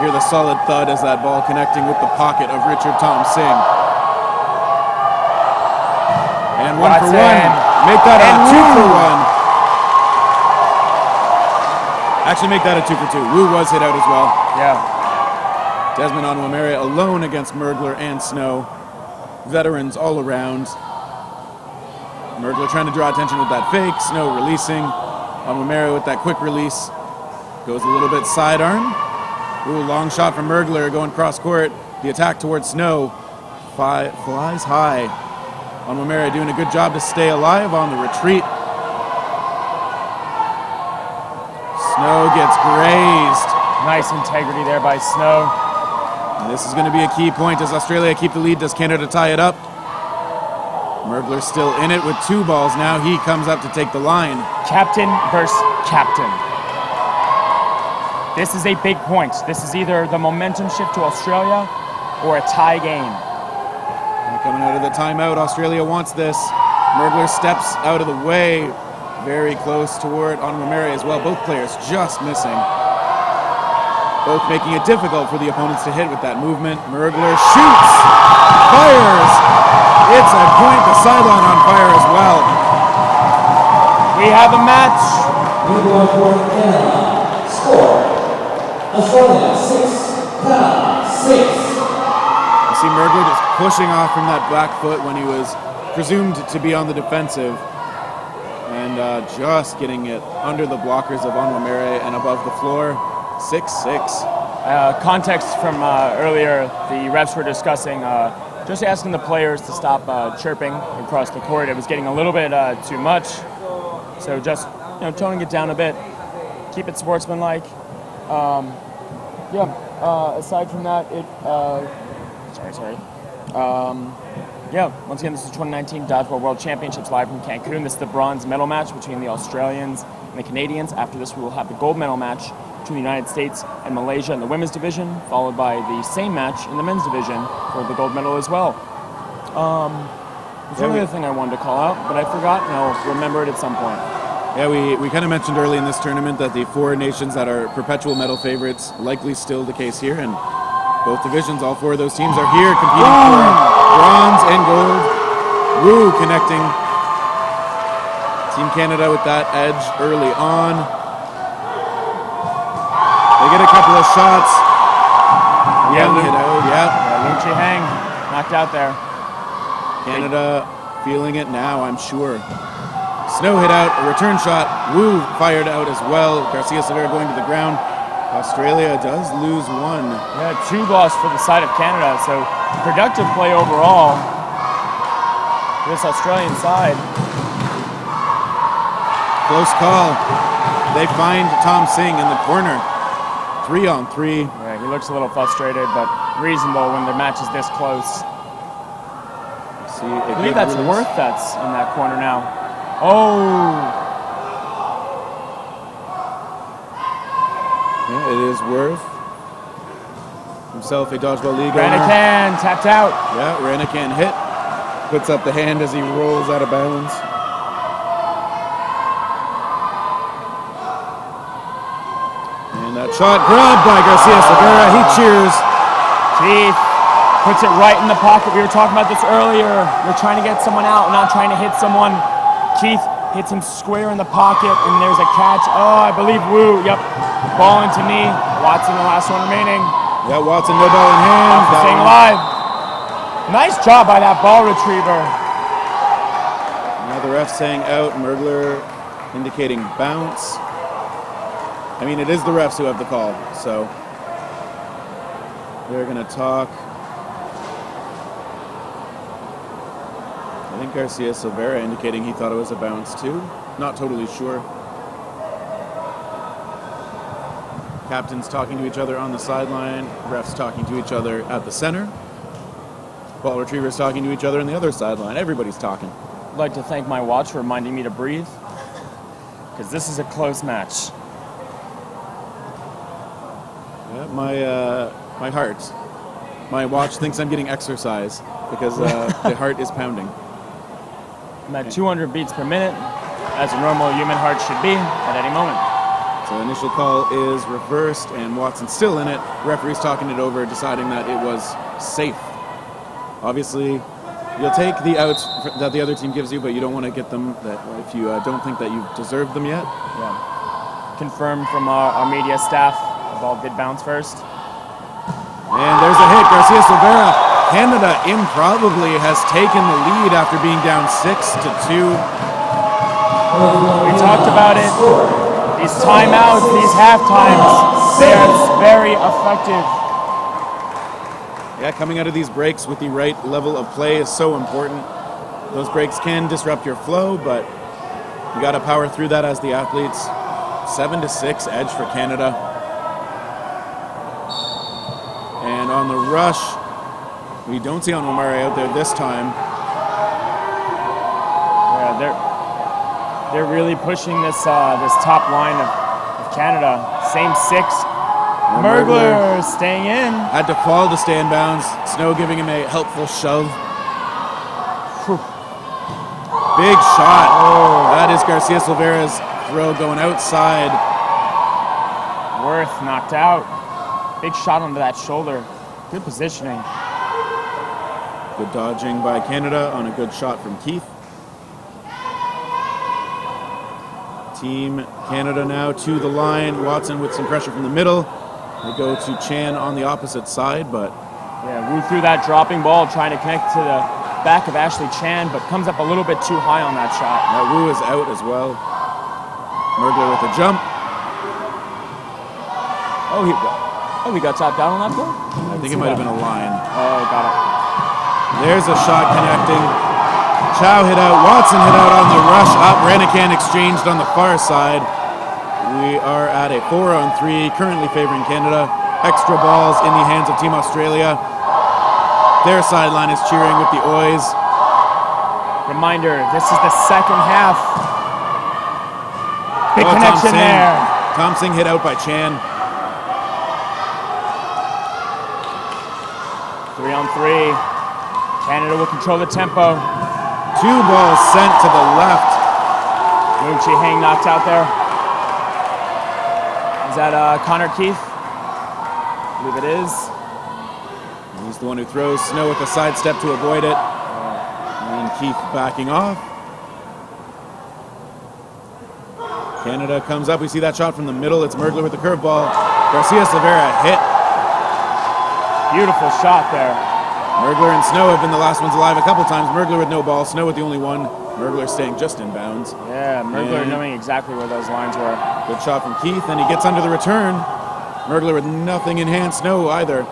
Hear the solid thud as that ball connecting with the pocket of Richard Tom Singh. And 1 for 1. Make that a 2 for 1. Actually, make that a 2 for 2. Wu was hit out as well. Yeah. Desmond Onwumere alone against Mergler and Snow. Veterans all around. Mergler trying to draw attention with that fake. Snow releasing. Onwumere with that quick release. Goes a little bit sidearm. Ooh, long shot from Mergler going cross court. The attack towards Snow. Flies high. Onwumere doing a good job to stay alive on the retreat. Snow gets grazed. Nice integrity there by Snow. And this is going to be a key point. Does Australia keep the lead? Does Canada tie it up? Mergler still in it with 2 balls now. He comes up to take the line. Captain versus captain. This is a big point. This is either the momentum shift to Australia or a tie game. And coming out of the timeout, Australia wants this. Mergler steps out of the way. Very close toward Onwumere as well. Both players just missing. Both making it difficult for the opponents to hit with that movement. Mergler shoots, fires. It's a point. The sideline on fire as well. We have a match. We go for Canada. Score. Australia 6, Canada 6. You see Mergler just pushing off from that back foot when he was presumed to be on the defensive. And just getting it under the blockers of Onwumere and above the floor. 6-6. Context from earlier, the refs were discussing just asking the players to stop chirping across the court. It was getting a little bit too much. So just toning it down a bit. Keep it sportsmanlike. Aside from that, once again, this is 2019 Dodgeball World Championships live from Cancun. This is the bronze medal match between the Australians and the Canadians. After this, we will have the gold medal match between the United States and Malaysia in the women's division, followed by the same match in the men's division for the gold medal as well. There's one other thing I wanted to call out, but I forgot, and I'll remember it at some point. Yeah, we kind of mentioned early in this tournament that the 4 nations that are perpetual medal favorites, likely still the case here, and both divisions, all 4 of those teams are here competing for bronze and gold. Woo connecting. Team Canada with that edge early on. They get a couple of shots. Yeah, Hit out, Lin Chi-hang knocked out there. Canada feeling it now, I'm sure. Snow hit out, a return shot. Wu fired out as well. Garcia Silveira going to the ground. Australia does lose 1. Yeah, 2 loss for the side of Canada, so productive play overall for this Australian side. Close call. They find Tom Singh in the corner. 3-on-3. Yeah, he looks a little frustrated, but reasonable when the match is this close. See, I believe that's Worth that's in that corner now. Oh! Yeah, it is Worth. Himself a Dodgeball League owner. Ranakan tapped out. Yeah, Ranakan hit. Puts up the hand as he rolls out of bounds. And that shot grabbed by Garcia Silveira. He cheers. Keith puts it right in the pocket. We were talking about this earlier. You're trying to get someone out, not trying to hit someone. Keith hits him square in the pocket, and there's a catch. Oh, I believe Wu. Yep. Ball into knee. Watson, the last one remaining. Yeah, Watson, no ball in hand. Staying alive. Nice job by that ball retriever. Now the ref saying out. Mergler indicating bounce. I mean, it is the refs who have the call, so they're going to talk. I think Garcia Silveira indicating he thought it was a bounce too. Not totally sure. Captains talking to each other on the sideline. Refs talking to each other at the center. Ball retrievers talking to each other on the other sideline. Everybody's talking. I'd like to thank my watch for reminding me to breathe, because this is a close match. Yeah, my heart. My watch thinks I'm getting exercise because the heart is pounding. I'm at 200 beats per minute, as a normal human heart should be at any moment. So initial call is reversed, and Watson's still in it. Referee's talking it over, deciding that it was safe. Obviously, you'll take the outs that the other team gives you, but you don't want to get them that if you don't think that you've deserved them yet. Yeah. Confirmed from our media staff, the ball did bounce first. And there's a hit. Garcia Silveira. Canada improbably has taken the lead after being down 6-2. We talked about it. These timeouts, these half times, they are very effective. Yeah, coming out of these breaks with the right level of play is so important. Those breaks can disrupt your flow, but you got to power through that as the athletes. 7-6 edge for Canada. And on the rush, we don't see Omari out there this time. Yeah, they're really pushing this this top line of Canada. Same 6. Mergler staying in. Had to fall to stay in bounds. Snow giving him a helpful shove. Whew. Big shot. Oh, that is Garcia Silveira's throw going outside. Worth knocked out. Big shot onto that shoulder. Good positioning. Good dodging by Canada on a good shot from Keith. Team Canada now to the line. Watson with some pressure from the middle. They go to Chan on the opposite side, but... Yeah, Wu threw that dropping ball, trying to connect to the back of Ashley Chan, but comes up a little bit too high on that shot. Now Wu is out as well. Mergler with a jump. Oh, he got tapped out on that goal? I think it might have been a line. Oh, got it. There's a shot connecting. Chow hit out. Watson hit out on the rush up. Ranakan exchanged on the far side. We are at a 4-on-3, currently favoring Canada. Extra balls in the hands of Team Australia. Their sideline is cheering with the Ois. Reminder, this is the second half. Big Tom connection Singh. there. Tom Singh hit out by Chan. 3 on 3. Canada will control the tempo. 2 balls sent to the left. Moon Chi-Hang knocked out there. Is that Connor Keith? I believe it is. He's the one who throws. Snow with a sidestep to avoid it. And Keith backing off. Canada comes up. We see that shot from the middle. It's Mergler with the curveball. Garcia Silveira hit. Beautiful shot there. Mergler and Snow have been the last ones alive a couple times. Mergler with no ball. Snow with the only one. Mergler staying just in bounds. Yeah, Mergler knowing exactly where those lines were. Good shot from Keith, and he gets under the return. Mergler with nothing in hand. Snow either.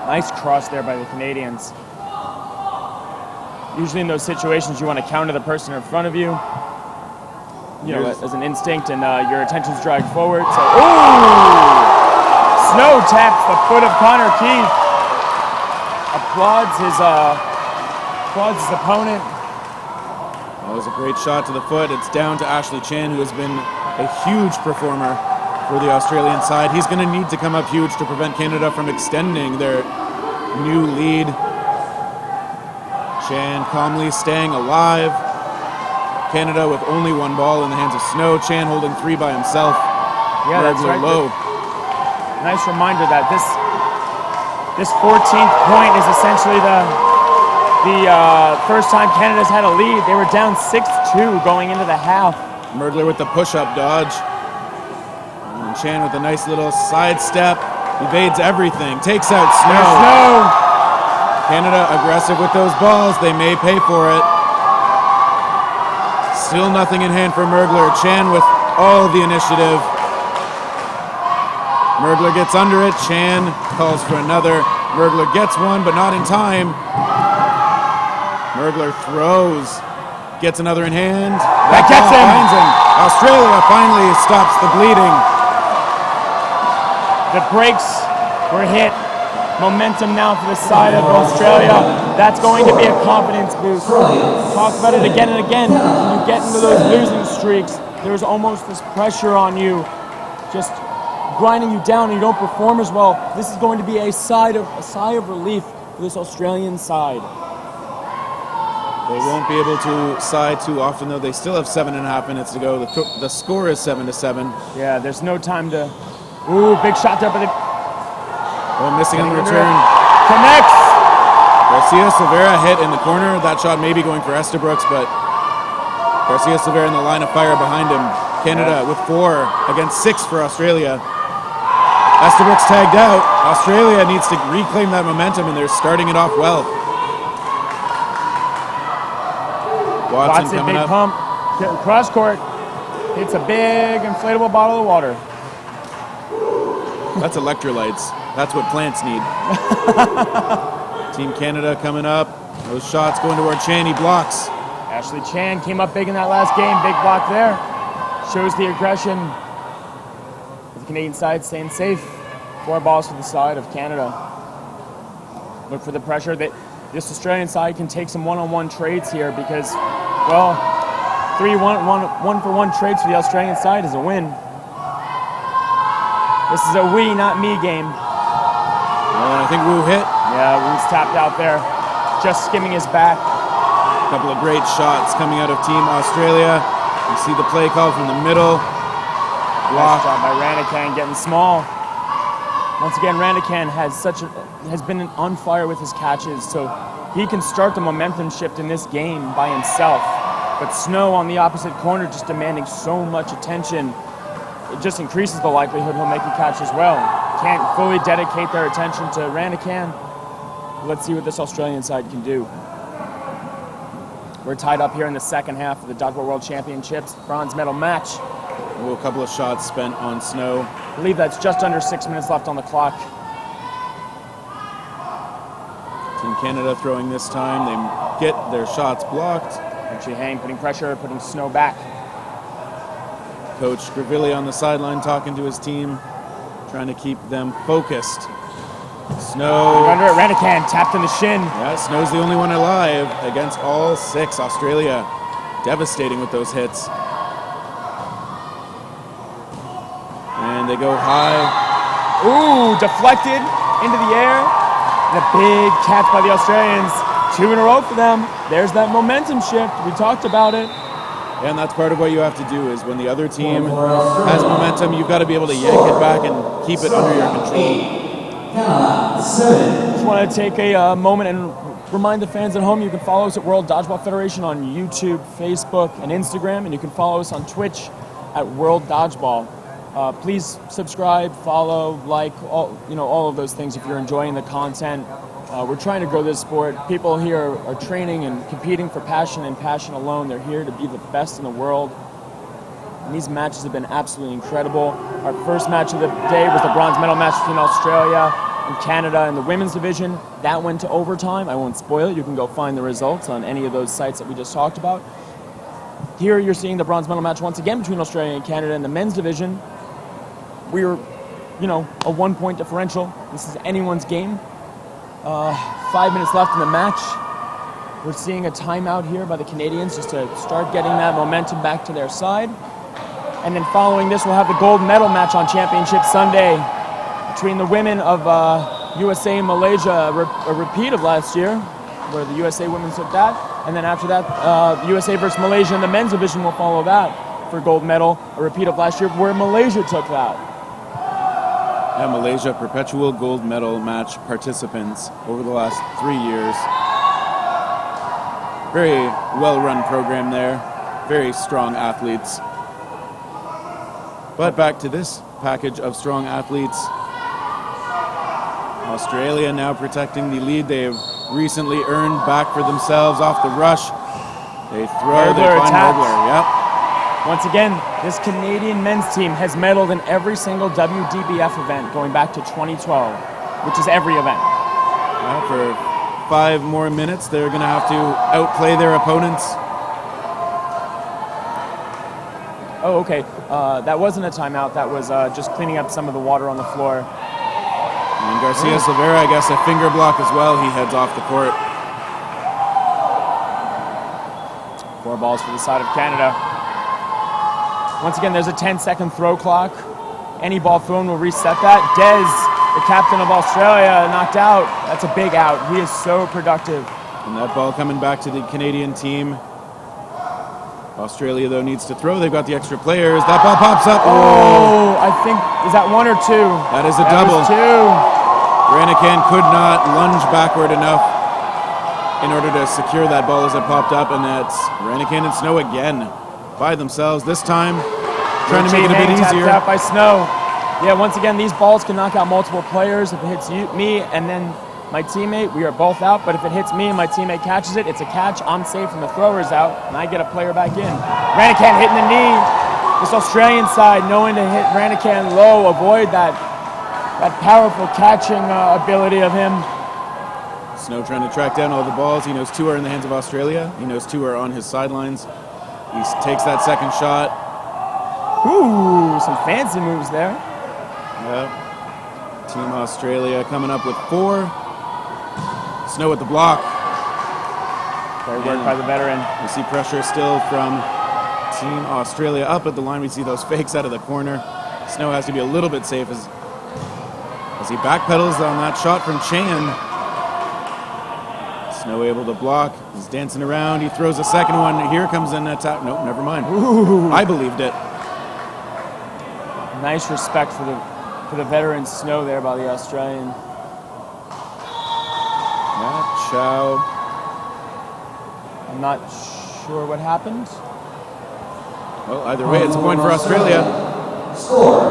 Nice cross there by the Canadians. Usually in those situations, you want to counter the person in front of you. You know, as an instinct, and your attention's dragged forward. So, ooh! Snow taps the foot of Connor Keith. Applauds his opponent. That was a great shot to the foot. It's down to Ashley Chan, who has been a huge performer for the Australian side. He's going to need to come up huge to prevent Canada from extending their new lead. Chan calmly staying alive. Canada with only 1 ball in the hands of Snow. Chan holding 3 by himself. Yeah, that's right. Low. Nice reminder that this 14th point is essentially the first time Canada's had a lead. They were down 6-2 going into the half. Mergler with the push-up dodge. And Chan with a nice little sidestep. Evades everything. Takes out Snow. Canada aggressive with those balls. They may pay for it. Still nothing in hand for Mergler. Chan with all the initiative. Mergler gets under it. Chan calls for another. Mergler gets one, but not in time. Mergler throws. Gets another in hand. That gets him. Finds him. Australia finally stops the bleeding. The brakes were hit. Momentum now for the side of Australia. That's going to be a confidence boost. Talk about it again and again. When you get into those losing streaks, there's almost this pressure on you, just grinding you down, and you don't perform as well. This is going to be a sigh of relief for this Australian side. They won't be able to sigh too often, though. They still have 7.5 minutes to go. The score is 7-7. Yeah, there's no time to. Ooh, big shot there, but it. Oh, missing on the return. Connects. Garcia Silveira hit in the corner. That shot may be going for Estabrooks, but Garcia Silveira in the line of fire behind him. Canada with 4 against 6 for Australia. Estabrooks tagged out. Australia needs to reclaim that momentum, and they're starting it off well. Watson coming big up. pump. Cross court. Hits a big inflatable bottle of water. That's electrolytes. That's what plants need. Team Canada coming up. Those shots going toward Chan. He blocks. Ashley Chan came up big in that last game. Big block there. Shows the aggression. The Canadian side staying safe. 4 balls for the side of Canada. Look for the pressure that this Australian side can take some one-on-one trades here because, well, 3 one-for-one trades for the Australian side is a win. This is a we, not me game. Well, I think Wu hit. Yeah, Wu's tapped out there, just skimming his back. A couple of great shots coming out of Team Australia. You see the play call from the middle. Nice job by Ranikan getting small. Once again, Ranikan has been on fire with his catches, so he can start the momentum shift in this game by himself. But Snow on the opposite corner just demanding so much attention. It just increases the likelihood he'll make a catch as well. Can't fully dedicate their attention to Ranikan. Let's see what this Australian side can do. We're tied up here in the second half of the Dodgeball World Championships bronze medal match. Oh, a couple of shots spent on Snow. I believe that's just under 6 minutes left on the clock. Team Canada throwing this time. They get their shots blocked. Chi-Hang putting pressure, putting Snow back. Coach Gravilli on the sideline talking to his team, trying to keep them focused. Snow. Under it, Ranikan tapped in the shin. Yeah, Snow's the only one alive against all 6. Australia devastating with those hits. And they go high. Ooh, deflected into the air. And a big catch by the Australians. 2 in a row for them. There's that momentum shift. We talked about it. And that's part of what you have to do is when the other team has momentum, you've got to be able to yank it back and keep it under your control. Just want to take a moment and remind the fans at home you can follow us at World Dodgeball Federation on YouTube, Facebook, and Instagram, and you can follow us on Twitch at World Dodgeball. Please subscribe, follow, like, all of those things if you're enjoying the content. We're trying to grow this sport. People here are training and competing for passion and passion alone. They're here to be the best in the world. And these matches have been absolutely incredible. Our first match of the day was the bronze medal match between Australia and Canada in the women's division. That went to overtime. I won't spoil it. You can go find the results on any of those sites that we just talked about. Here you're seeing the bronze medal match once again between Australia and Canada in the men's division. We're, a 1-point differential. This is anyone's game. 5 minutes left in the match. We're seeing a timeout here by the Canadians just to start getting that momentum back to their side. And then following this, we'll have the gold medal match on Championship Sunday between the women of USA and Malaysia, a repeat of last year, where the USA women took that. And then after that, USA versus Malaysia in the men's division will follow that for gold medal, a repeat of last year where Malaysia took that. Yeah, Malaysia, perpetual gold medal match participants over the last 3 years. Very well-run program there. Very strong athletes. But back to this package of strong athletes. Australia now protecting the lead they've recently earned back for themselves off the rush. They throw, they find Hurdler, yep. Once again, this Canadian men's team has medaled in every single WDBF event going back to 2012, which is every event. For 5 more minutes, they're going to have to outplay their opponents. Oh, okay. That wasn't a timeout. That was just cleaning up some of the water on the floor. And Garcia Silveira, I guess, a finger block as well. He heads off the court. 4 balls for the side of Canada. Once again, there's a 10-second throw clock. Any ball thrown will reset that. Des, the captain of Australia, knocked out. That's a big out. He is so productive. And that ball coming back to the Canadian team. Australia, though, needs to throw. They've got the extra players. That ball pops up. Oh, I think, is that 1 or 2? That is a double. That was 2. Ranican could not lunge backward enough in order to secure that ball as it popped up, and that's Ranican and Snow again by themselves. This time, trying to make it a bit easier. Tapped out by Snow. Yeah, once again, these balls can knock out multiple players. If it hits me and then my teammate, we are both out. But if it hits me and my teammate catches it, it's a catch. I'm safe and the thrower's out, and I get a player back in. Ranican hitting the knee. This Australian side knowing to hit Ranican low, avoid that powerful catching ability of him. Snow trying to track down all the balls. He knows 2 are in the hands of Australia. He knows 2 are on his sidelines. He takes that second shot. Ooh, some fancy moves there. Yep. Team Australia coming up with 4. Snow at the block. Great work by the veteran. We see pressure still from Team Australia up at the line. We see those fakes out of the corner. Snow has to be a little bit safe as he backpedals on that shot from Chan. Snow able to block. He's dancing around. He throws a second one. Here comes an attack. Nope, never mind. Ooh. I believed it. Nice respect for the veteran Snow there by the Australian. Matt Chow. I'm not sure what happened. Well, either way, it's a point for Australia. Score,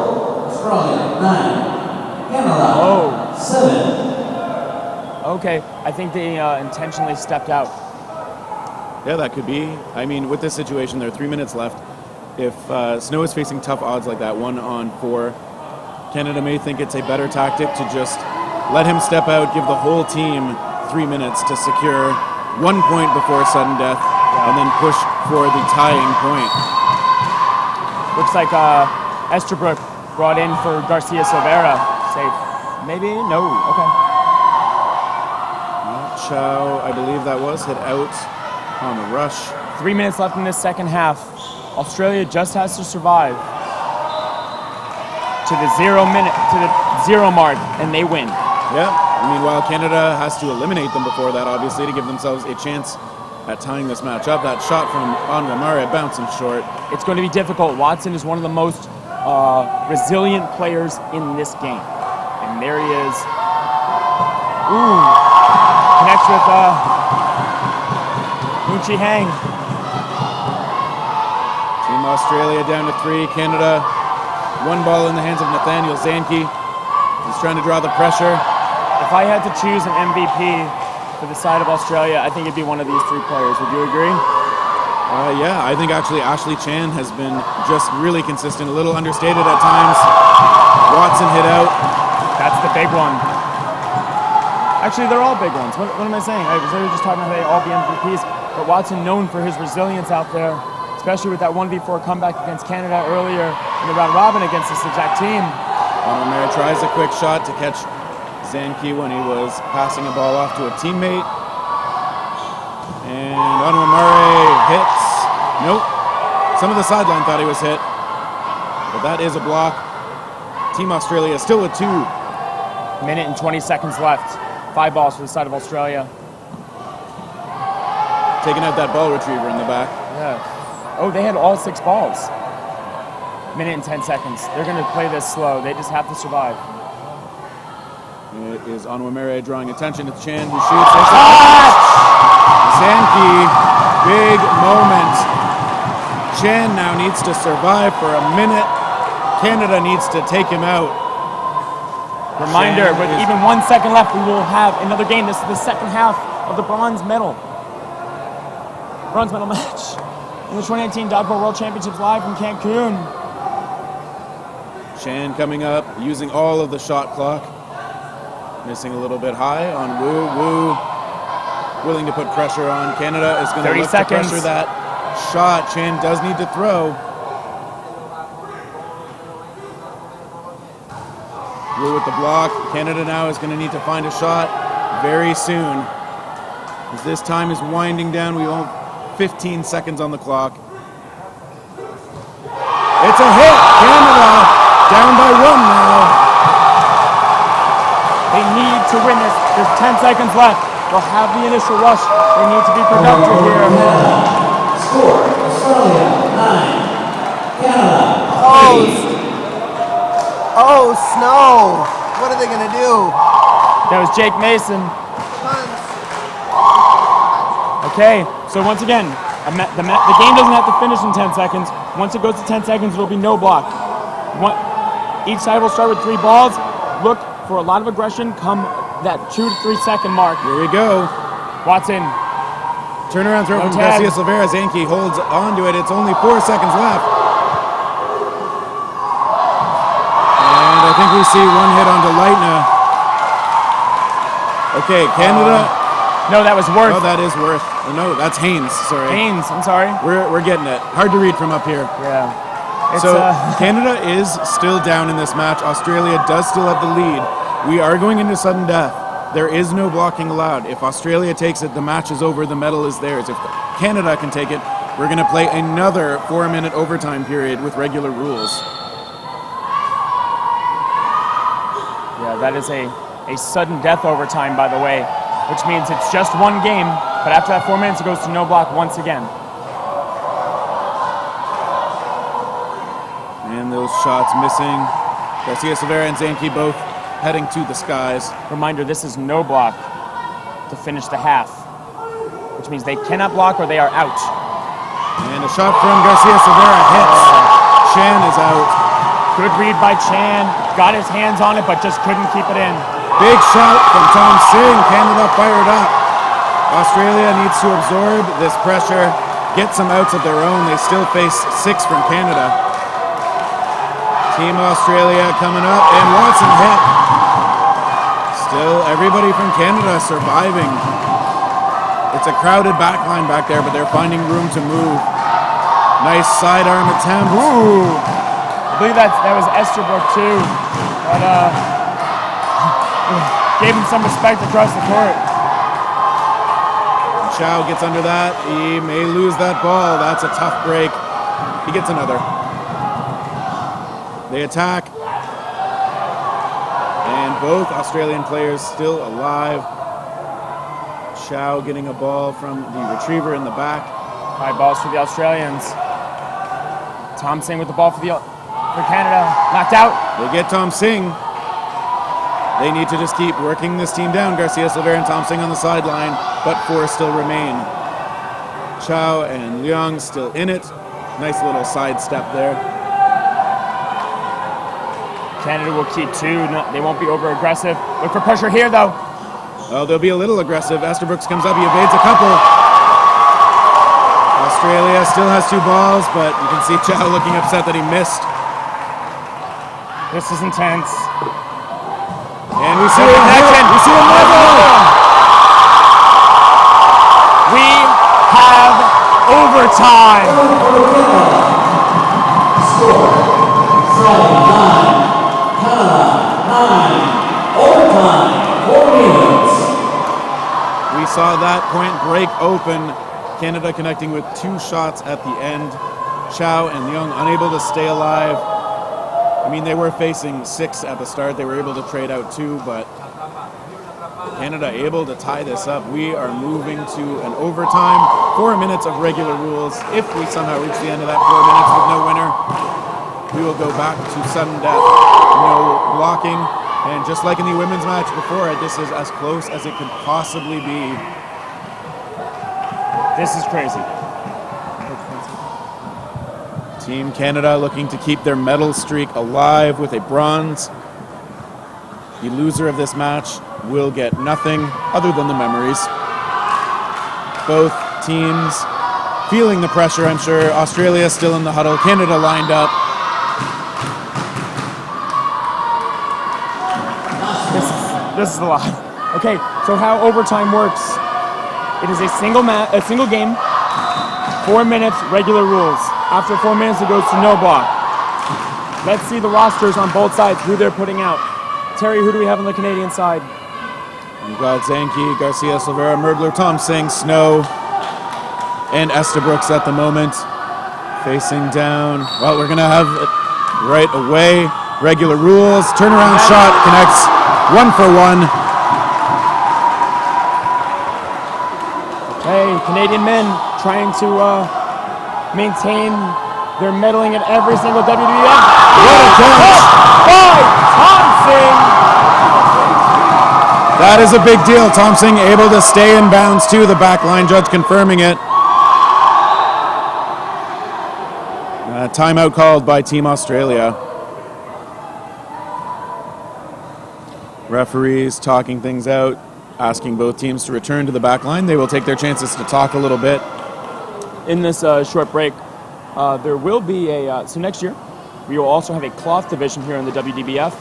Australia 9, Canada 7. Okay, I think they intentionally stepped out. Yeah, that could be. I mean, with this situation, there are 3 minutes left. If Snow is facing tough odds like that, 1-on-4, Canada may think it's a better tactic to just let him step out, give the whole team 3 minutes to secure 1 point before sudden death, and then push for the tying point. Looks like Estabrook brought in for Garcia Silveira. Safe. Maybe? No. Okay. Chow, I believe that was, hit out on the rush. 3 minutes left in this second half. Australia just has to survive to the 0 mark, and they win. Yeah. Meanwhile, Canada has to eliminate them before that, obviously, to give themselves a chance at tying this match up. That shot from Anwamare bouncing short. It's going to be difficult. Watson is one of the most resilient players in this game. And there he is. Ooh. Connects with Munchi Hang. Team Australia down to 3. Canada, 1 ball in the hands of Nathaniel Zanke. He's trying to draw the pressure. If I had to choose an MVP for the side of Australia, I think it'd be one of these 3 players. Would you agree? Yeah, I think actually Ashley Chan has been just really consistent, a little understated at times. Watson hit out. That's the big one. Actually, they're all big ones. What am I saying? I was just talking about how they all be MVPs, but Watson known for his resilience out there, especially with that 1v4 comeback against Canada earlier in the round robin against this exact team. Anwamare tries a quick shot to catch Zanke when he was passing a ball off to a teammate. And Anwamare hits. Nope. Some of the sideline thought he was hit. But that is a block. Team Australia still with 2. Minute and 20 seconds left. 5 balls for the side of Australia. Taking out that ball retriever in the back. Yeah. Oh, they had all 6 balls. Minute and 10 seconds. They're going to play this slow. They just have to survive. It is Anwamare drawing attention to Chan, who shoots. Zanke, big moment. Chan now needs to survive for a minute. Canada needs to take him out. Reminder, with even 1 second left, we will have another game. This is the second half of the bronze medal match in the 2019 Dodgeball World Championships live from Cancun. Chan coming up, using all of the shot clock. Missing a little bit high on Wu. Wu willing to put pressure on. Canada is going to look to pressure that shot. Chan does need to throw. Wu with the block. Canada now is going to need to find a shot very soon. As this time is winding down, we have 15 seconds on the clock. It's a hit! Canada down by 1 now. They need to win this. There's 10 seconds left. They'll have the initial rush. They need to be productive here. Score, Australia 9, Canada 3. Oh, snow. What are they going to do? That was Jake Mason. Okay, so once again, the game doesn't have to finish in 10 seconds. Once it goes to 10 seconds, it'll be no block. Each side will start with 3 balls. Look for a lot of aggression come that 2 to 3 second mark. Here we go. Watson. Turnaround throw from Garcia Silveira. Zanke holds on to it. It's only 4 seconds left. And I think we see 1 hit onto Leitner. Okay, Canada. No, that was Worth. Oh, that is Worth. Oh, no, that's Haynes. Sorry. Haynes, I'm sorry. We're getting it. Hard to read from up here. Yeah. So Canada is still down in this match. Australia does still have the lead. We are going into sudden death. There is no blocking allowed. If Australia takes it, the match is over. The medal is theirs. If Canada can take it, we're going to play another 4-minute overtime period with regular rules. Yeah, that is a sudden death overtime, by the way, which means it's just 1 game, but after that 4 minutes, it goes to no block once again. And those shots missing. Garcia Silveira and Zanke both heading to the skies. Reminder, this is no block to finish the half, which means they cannot block or they are out. And a shot from Garcia Silveira hits. Chan is out. Good read by Chan. Got his hands on it, but just couldn't keep it in. Big shot from Tom Singh. Canada fired up. Australia needs to absorb this pressure, get some outs of their own. They still face 6 from Canada. Team Australia coming up, and Watson hit. Still, everybody from Canada surviving. It's a crowded backline back there, but they're finding room to move. Nice sidearm attempt. Ooh. I believe that was Esterbrook too. But gave him some respect across the court. Chow gets under that. He may lose that ball. That's a tough break. He gets another. They attack. And both Australian players still alive. Chow getting a ball from the retriever in the back. High balls for the Australians. Tom Singh with the ball for Canada. Knocked out. They get Tom Singh. They need to just keep working this team down. Garcia Silvera and Tom Singh on the sideline, but 4 still remain. Chow and Leung still in it. Nice little sidestep there. Canada will keep 2. No, they won't be over-aggressive. Look for pressure here, though. Oh, they'll be a little aggressive. Estabrooks comes up, he evades a couple. Australia still has 2 balls, but you can see Chow looking upset that he missed. This is intense. And we see a connection. We see a level. We have overtime. Score 7-9. Canada 9. Overtime 4 minutes. We saw that point break open. Canada connecting with 2 shots at the end. Chow and Leung unable to stay alive. I mean, they were facing 6 at the start. They were able to trade out 2, but Canada able to tie this up. We are moving to an overtime. 4 minutes of regular rules. If we somehow reach the end of that 4 minutes with no winner, we will go back to sudden death. No blocking. And just like in the women's match before it, this is as close as it could possibly be. This is crazy. Team Canada looking to keep their medal streak alive with a bronze. The loser of this match will get nothing other than the memories. Both teams feeling the pressure, I'm sure. Australia still in the huddle. Canada lined up. This is a lot. Okay, so how overtime works. It is a single game, 4 minutes, regular rules. After 4 minutes, it goes to no block. Let's see the rosters on both sides, who they're putting out. Terry, who do we have on the Canadian side? We've got Zanke, Garcia Silvera, Mergler, Tom Singh, Snow, and Estabrooks at the moment. Facing down. Well, we're going to have it right away. Regular rules. Turnaround shot connects 1 for 1. Okay, Canadian men trying to maintain their medaling at every single WDBF. What a catch! By Tom Singh! That is a big deal. Tom Singh able to stay in bounds too. The back line judge confirming it. Timeout called by Team Australia. Referees talking things out, asking both teams to return to the back line. They will take their chances to talk a little bit. In this short break, there will be so next year, we will also have a cloth division here in the WDBF.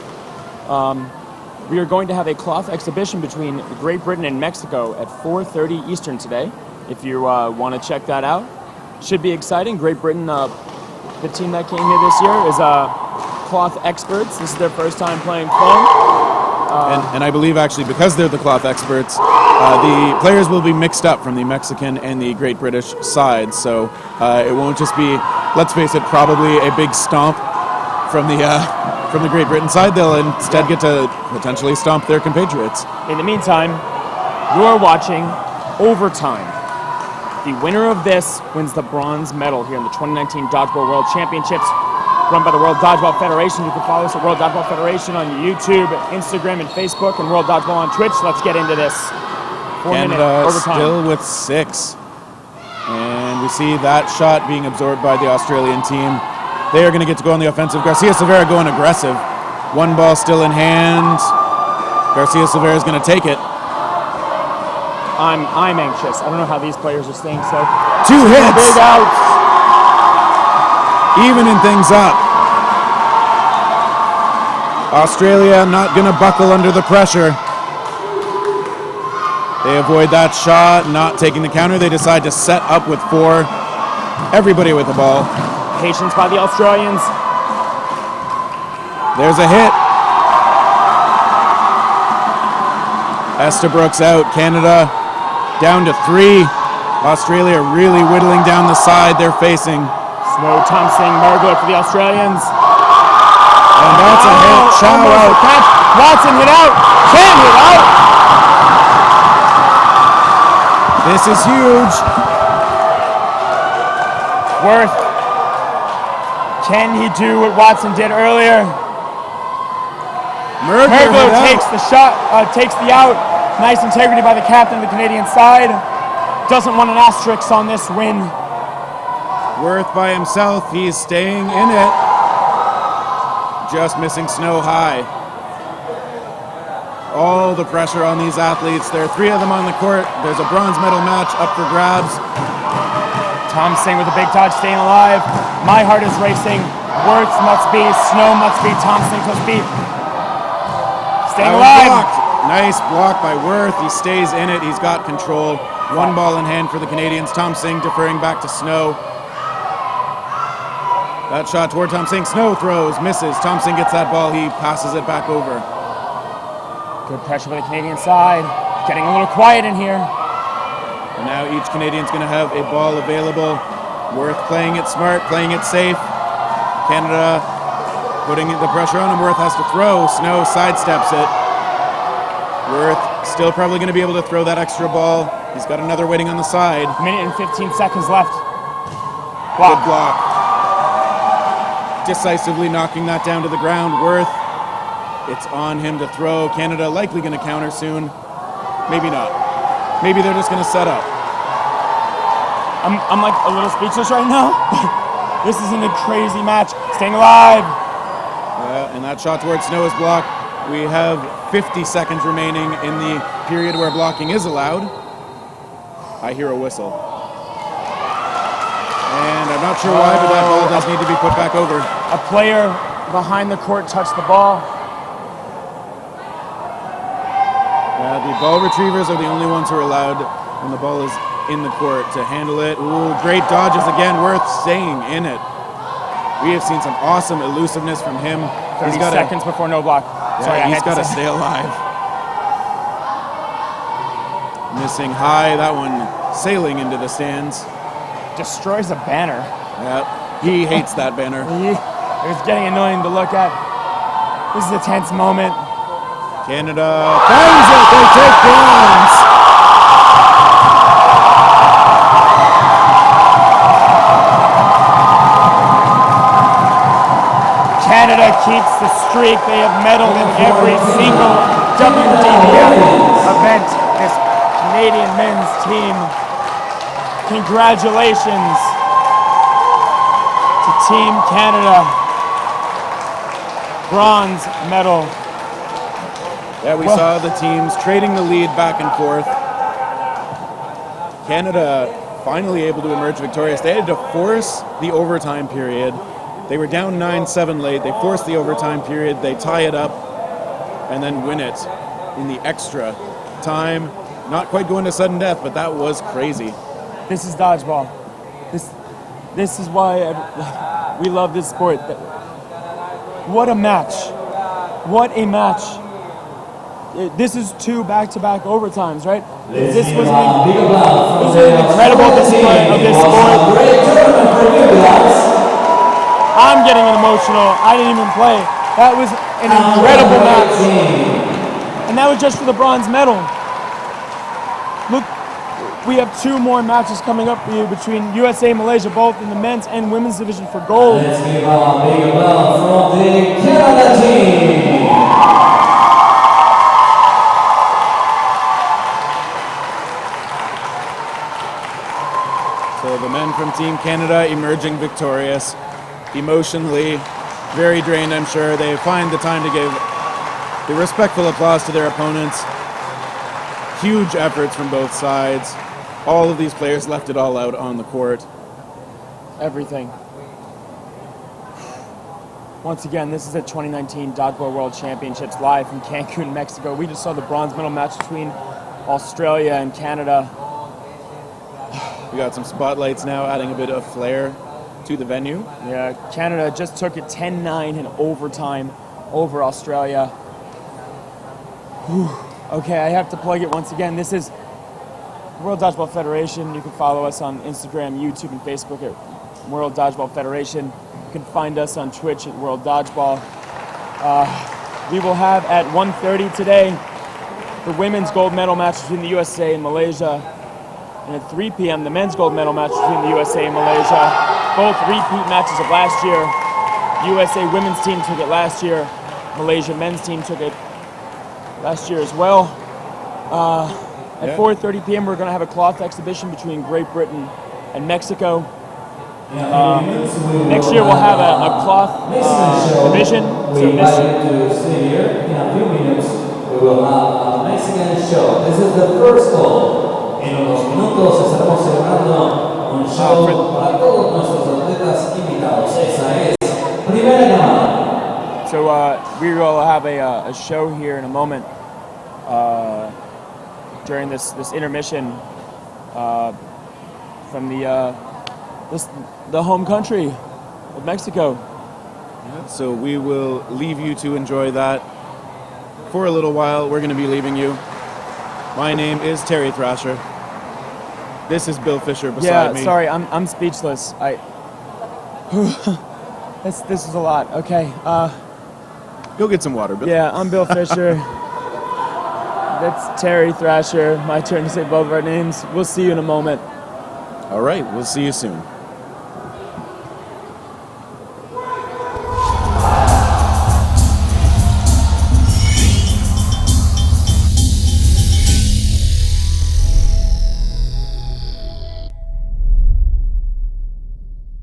We are going to have a cloth exhibition between Great Britain and Mexico at 4:30 Eastern today. If you want to check that out, should be exciting. Great Britain, the team that came here this year, is cloth experts. This is their first time playing foam. And I believe actually because they're the cloth experts, the players will be mixed up from the Mexican and the Great British sides. So it won't just be, let's face it, probably a big stomp from the Great Britain side. They'll instead get to potentially stomp their compatriots. In the meantime, you are watching Overtime. The winner of this wins the bronze medal here in the 2019 Dodgeball World Championships, run by the World Dodgeball Federation. You can follow us at World Dodgeball Federation on YouTube, Instagram, and Facebook, and World Dodgeball on Twitch. Let's get into this. 4-minute Canada overtime. still with 6. And we see that shot being absorbed by the Australian team. They are going to get to go on the offensive. Garcia Silvera going aggressive. 1 ball still in hand. Garcia Silvera is going to take it. I'm anxious. I don't know how these players are staying so. 2 hits. Big outs. Evening things up. Australia not going to buckle under the pressure. They avoid that shot, not taking the counter. They decide to set up with 4. Everybody with the ball. Patience by the Australians. There's a hit. Estabrooks out. Canada down to 3. Australia really whittling down the side they're facing. Snow, Tom Singh, Mergler for the Australians. And that's a hit. Chow out. Watson hit out. Can't hit out. This is huge. Worth. Can he do what Watson did earlier? Mergler takes the shot, takes the out. Nice integrity by the captain of the Canadian side. Doesn't want an asterisk on this win. Worth by himself, he's staying in it. Just missing Snow high. All the pressure on these athletes. There are 3 of them on the court. There's a bronze medal match up for grabs. Thompson with a big dodge, staying alive. My heart is racing. Worth must be, Snow must be, Thompson must be. Staying alive. Blocked. Nice block by Worth. He stays in it. He's got control. 1 ball in hand for the Canadians. Tom Singh deferring back to Snow. That shot toward Tom Singh. Snow throws, misses. Tom Singh gets that ball. He passes it back over. Good pressure by the Canadian side. Getting a little quiet in here. And now each Canadian's going to have a ball available. Worth playing it smart, playing it safe. Canada putting the pressure on him. Worth has to throw. Snow sidesteps it. Worth still probably going to be able to throw that extra ball. He's got another waiting on the side. Minute and 15 seconds left. Good block. Decisively knocking that down to the ground. Worth, it's on him to throw. Canada likely going to counter soon. Maybe not. Maybe they're just going to set up. I'm like a little speechless right now. This isn't a crazy match. Staying alive. And that shot towards Snow is blocked. We have 50 seconds remaining in the period where blocking is allowed. I hear a whistle. And I'm not sure why, but that ball does need to be put back over. A player behind the court touched the ball. The ball retrievers are the only ones who are allowed when the ball is in the court to handle it. Ooh, great dodges again. Worth staying in it. We have seen some awesome elusiveness from him. 30 seconds before no block. Yeah, he's got to stay alive. Missing high. That one sailing into the stands. Destroys a banner. Yeah, he hates that banner. It's getting annoying to look at. This is a tense moment. Canada finds it. They take bronze. Canada keeps the streak. They have medaled in every single WDBF event. This Canadian men's team. Congratulations to Team Canada. Bronze medal. Yeah, we saw the teams trading the lead back and forth. Canada finally able to emerge victorious. They had to force the overtime period. They were down 9-7 late. They forced the overtime period. They tie it up and then win it in the extra time. Not quite going to sudden death, but that was crazy. This is dodgeball. This is why we love this sport. What a match. What a match. This is 2 back-to-back overtimes, right? This was an incredible display of this sport. I'm getting emotional. I didn't even play. That was an incredible match. And that was just for the bronze medal. Look, we have 2 more matches coming up for you between USA and Malaysia, both in the men's and women's division for gold. Let's give a big applause from the Canada team. So the men from Team Canada emerging victorious. Emotionally very drained, I'm sure. They find the time to give the respectful applause to their opponents. Huge efforts from both sides. All of these players left it all out on the court. Everything. Once again, this is the 2019 Dodgeball World Championships live from Cancun, Mexico. We just saw the bronze medal match between Australia and Canada. We got some spotlights now, adding a bit of flair to the venue. Yeah, Canada just took it 10-9 in overtime over Australia. Whew. Okay, I have to plug it once again. This is World Dodgeball Federation. You can follow us on Instagram, YouTube, and Facebook at World Dodgeball Federation. You can find us on Twitch at World Dodgeball. we will have at 1:30 today the women's gold medal match between the USA and Malaysia. And at 3 p.m., the men's gold medal match between the USA and Malaysia. Both repeat matches of last year. USA women's team took it last year. Malaysia men's team took it last year as well. At 4:30 p.m., we're going to have a cloth exhibition between Great Britain and Mexico. Next year, we'll have a cloth division. We invite you to stay here. In a few minutes, we will have a Mexican show. This is the first goal. En unos minutos estaremos celebrando un show para todos nuestros atletas invitados. Esa es primera llamada. So we will have a show here in a moment during this intermission from the home country of Mexico. Yeah, so we will leave you to enjoy that for a little while. We're going to be leaving you. My name is Terry Thrasher. This is Bill Fisher beside me. Yeah, sorry, I'm speechless. This is a lot. Okay. Go get some water, Bill. Yeah, I'm Bill Fisher. That's Terry Thrasher. My turn to say both of our names. We'll see you in a moment. All right, we'll see you soon.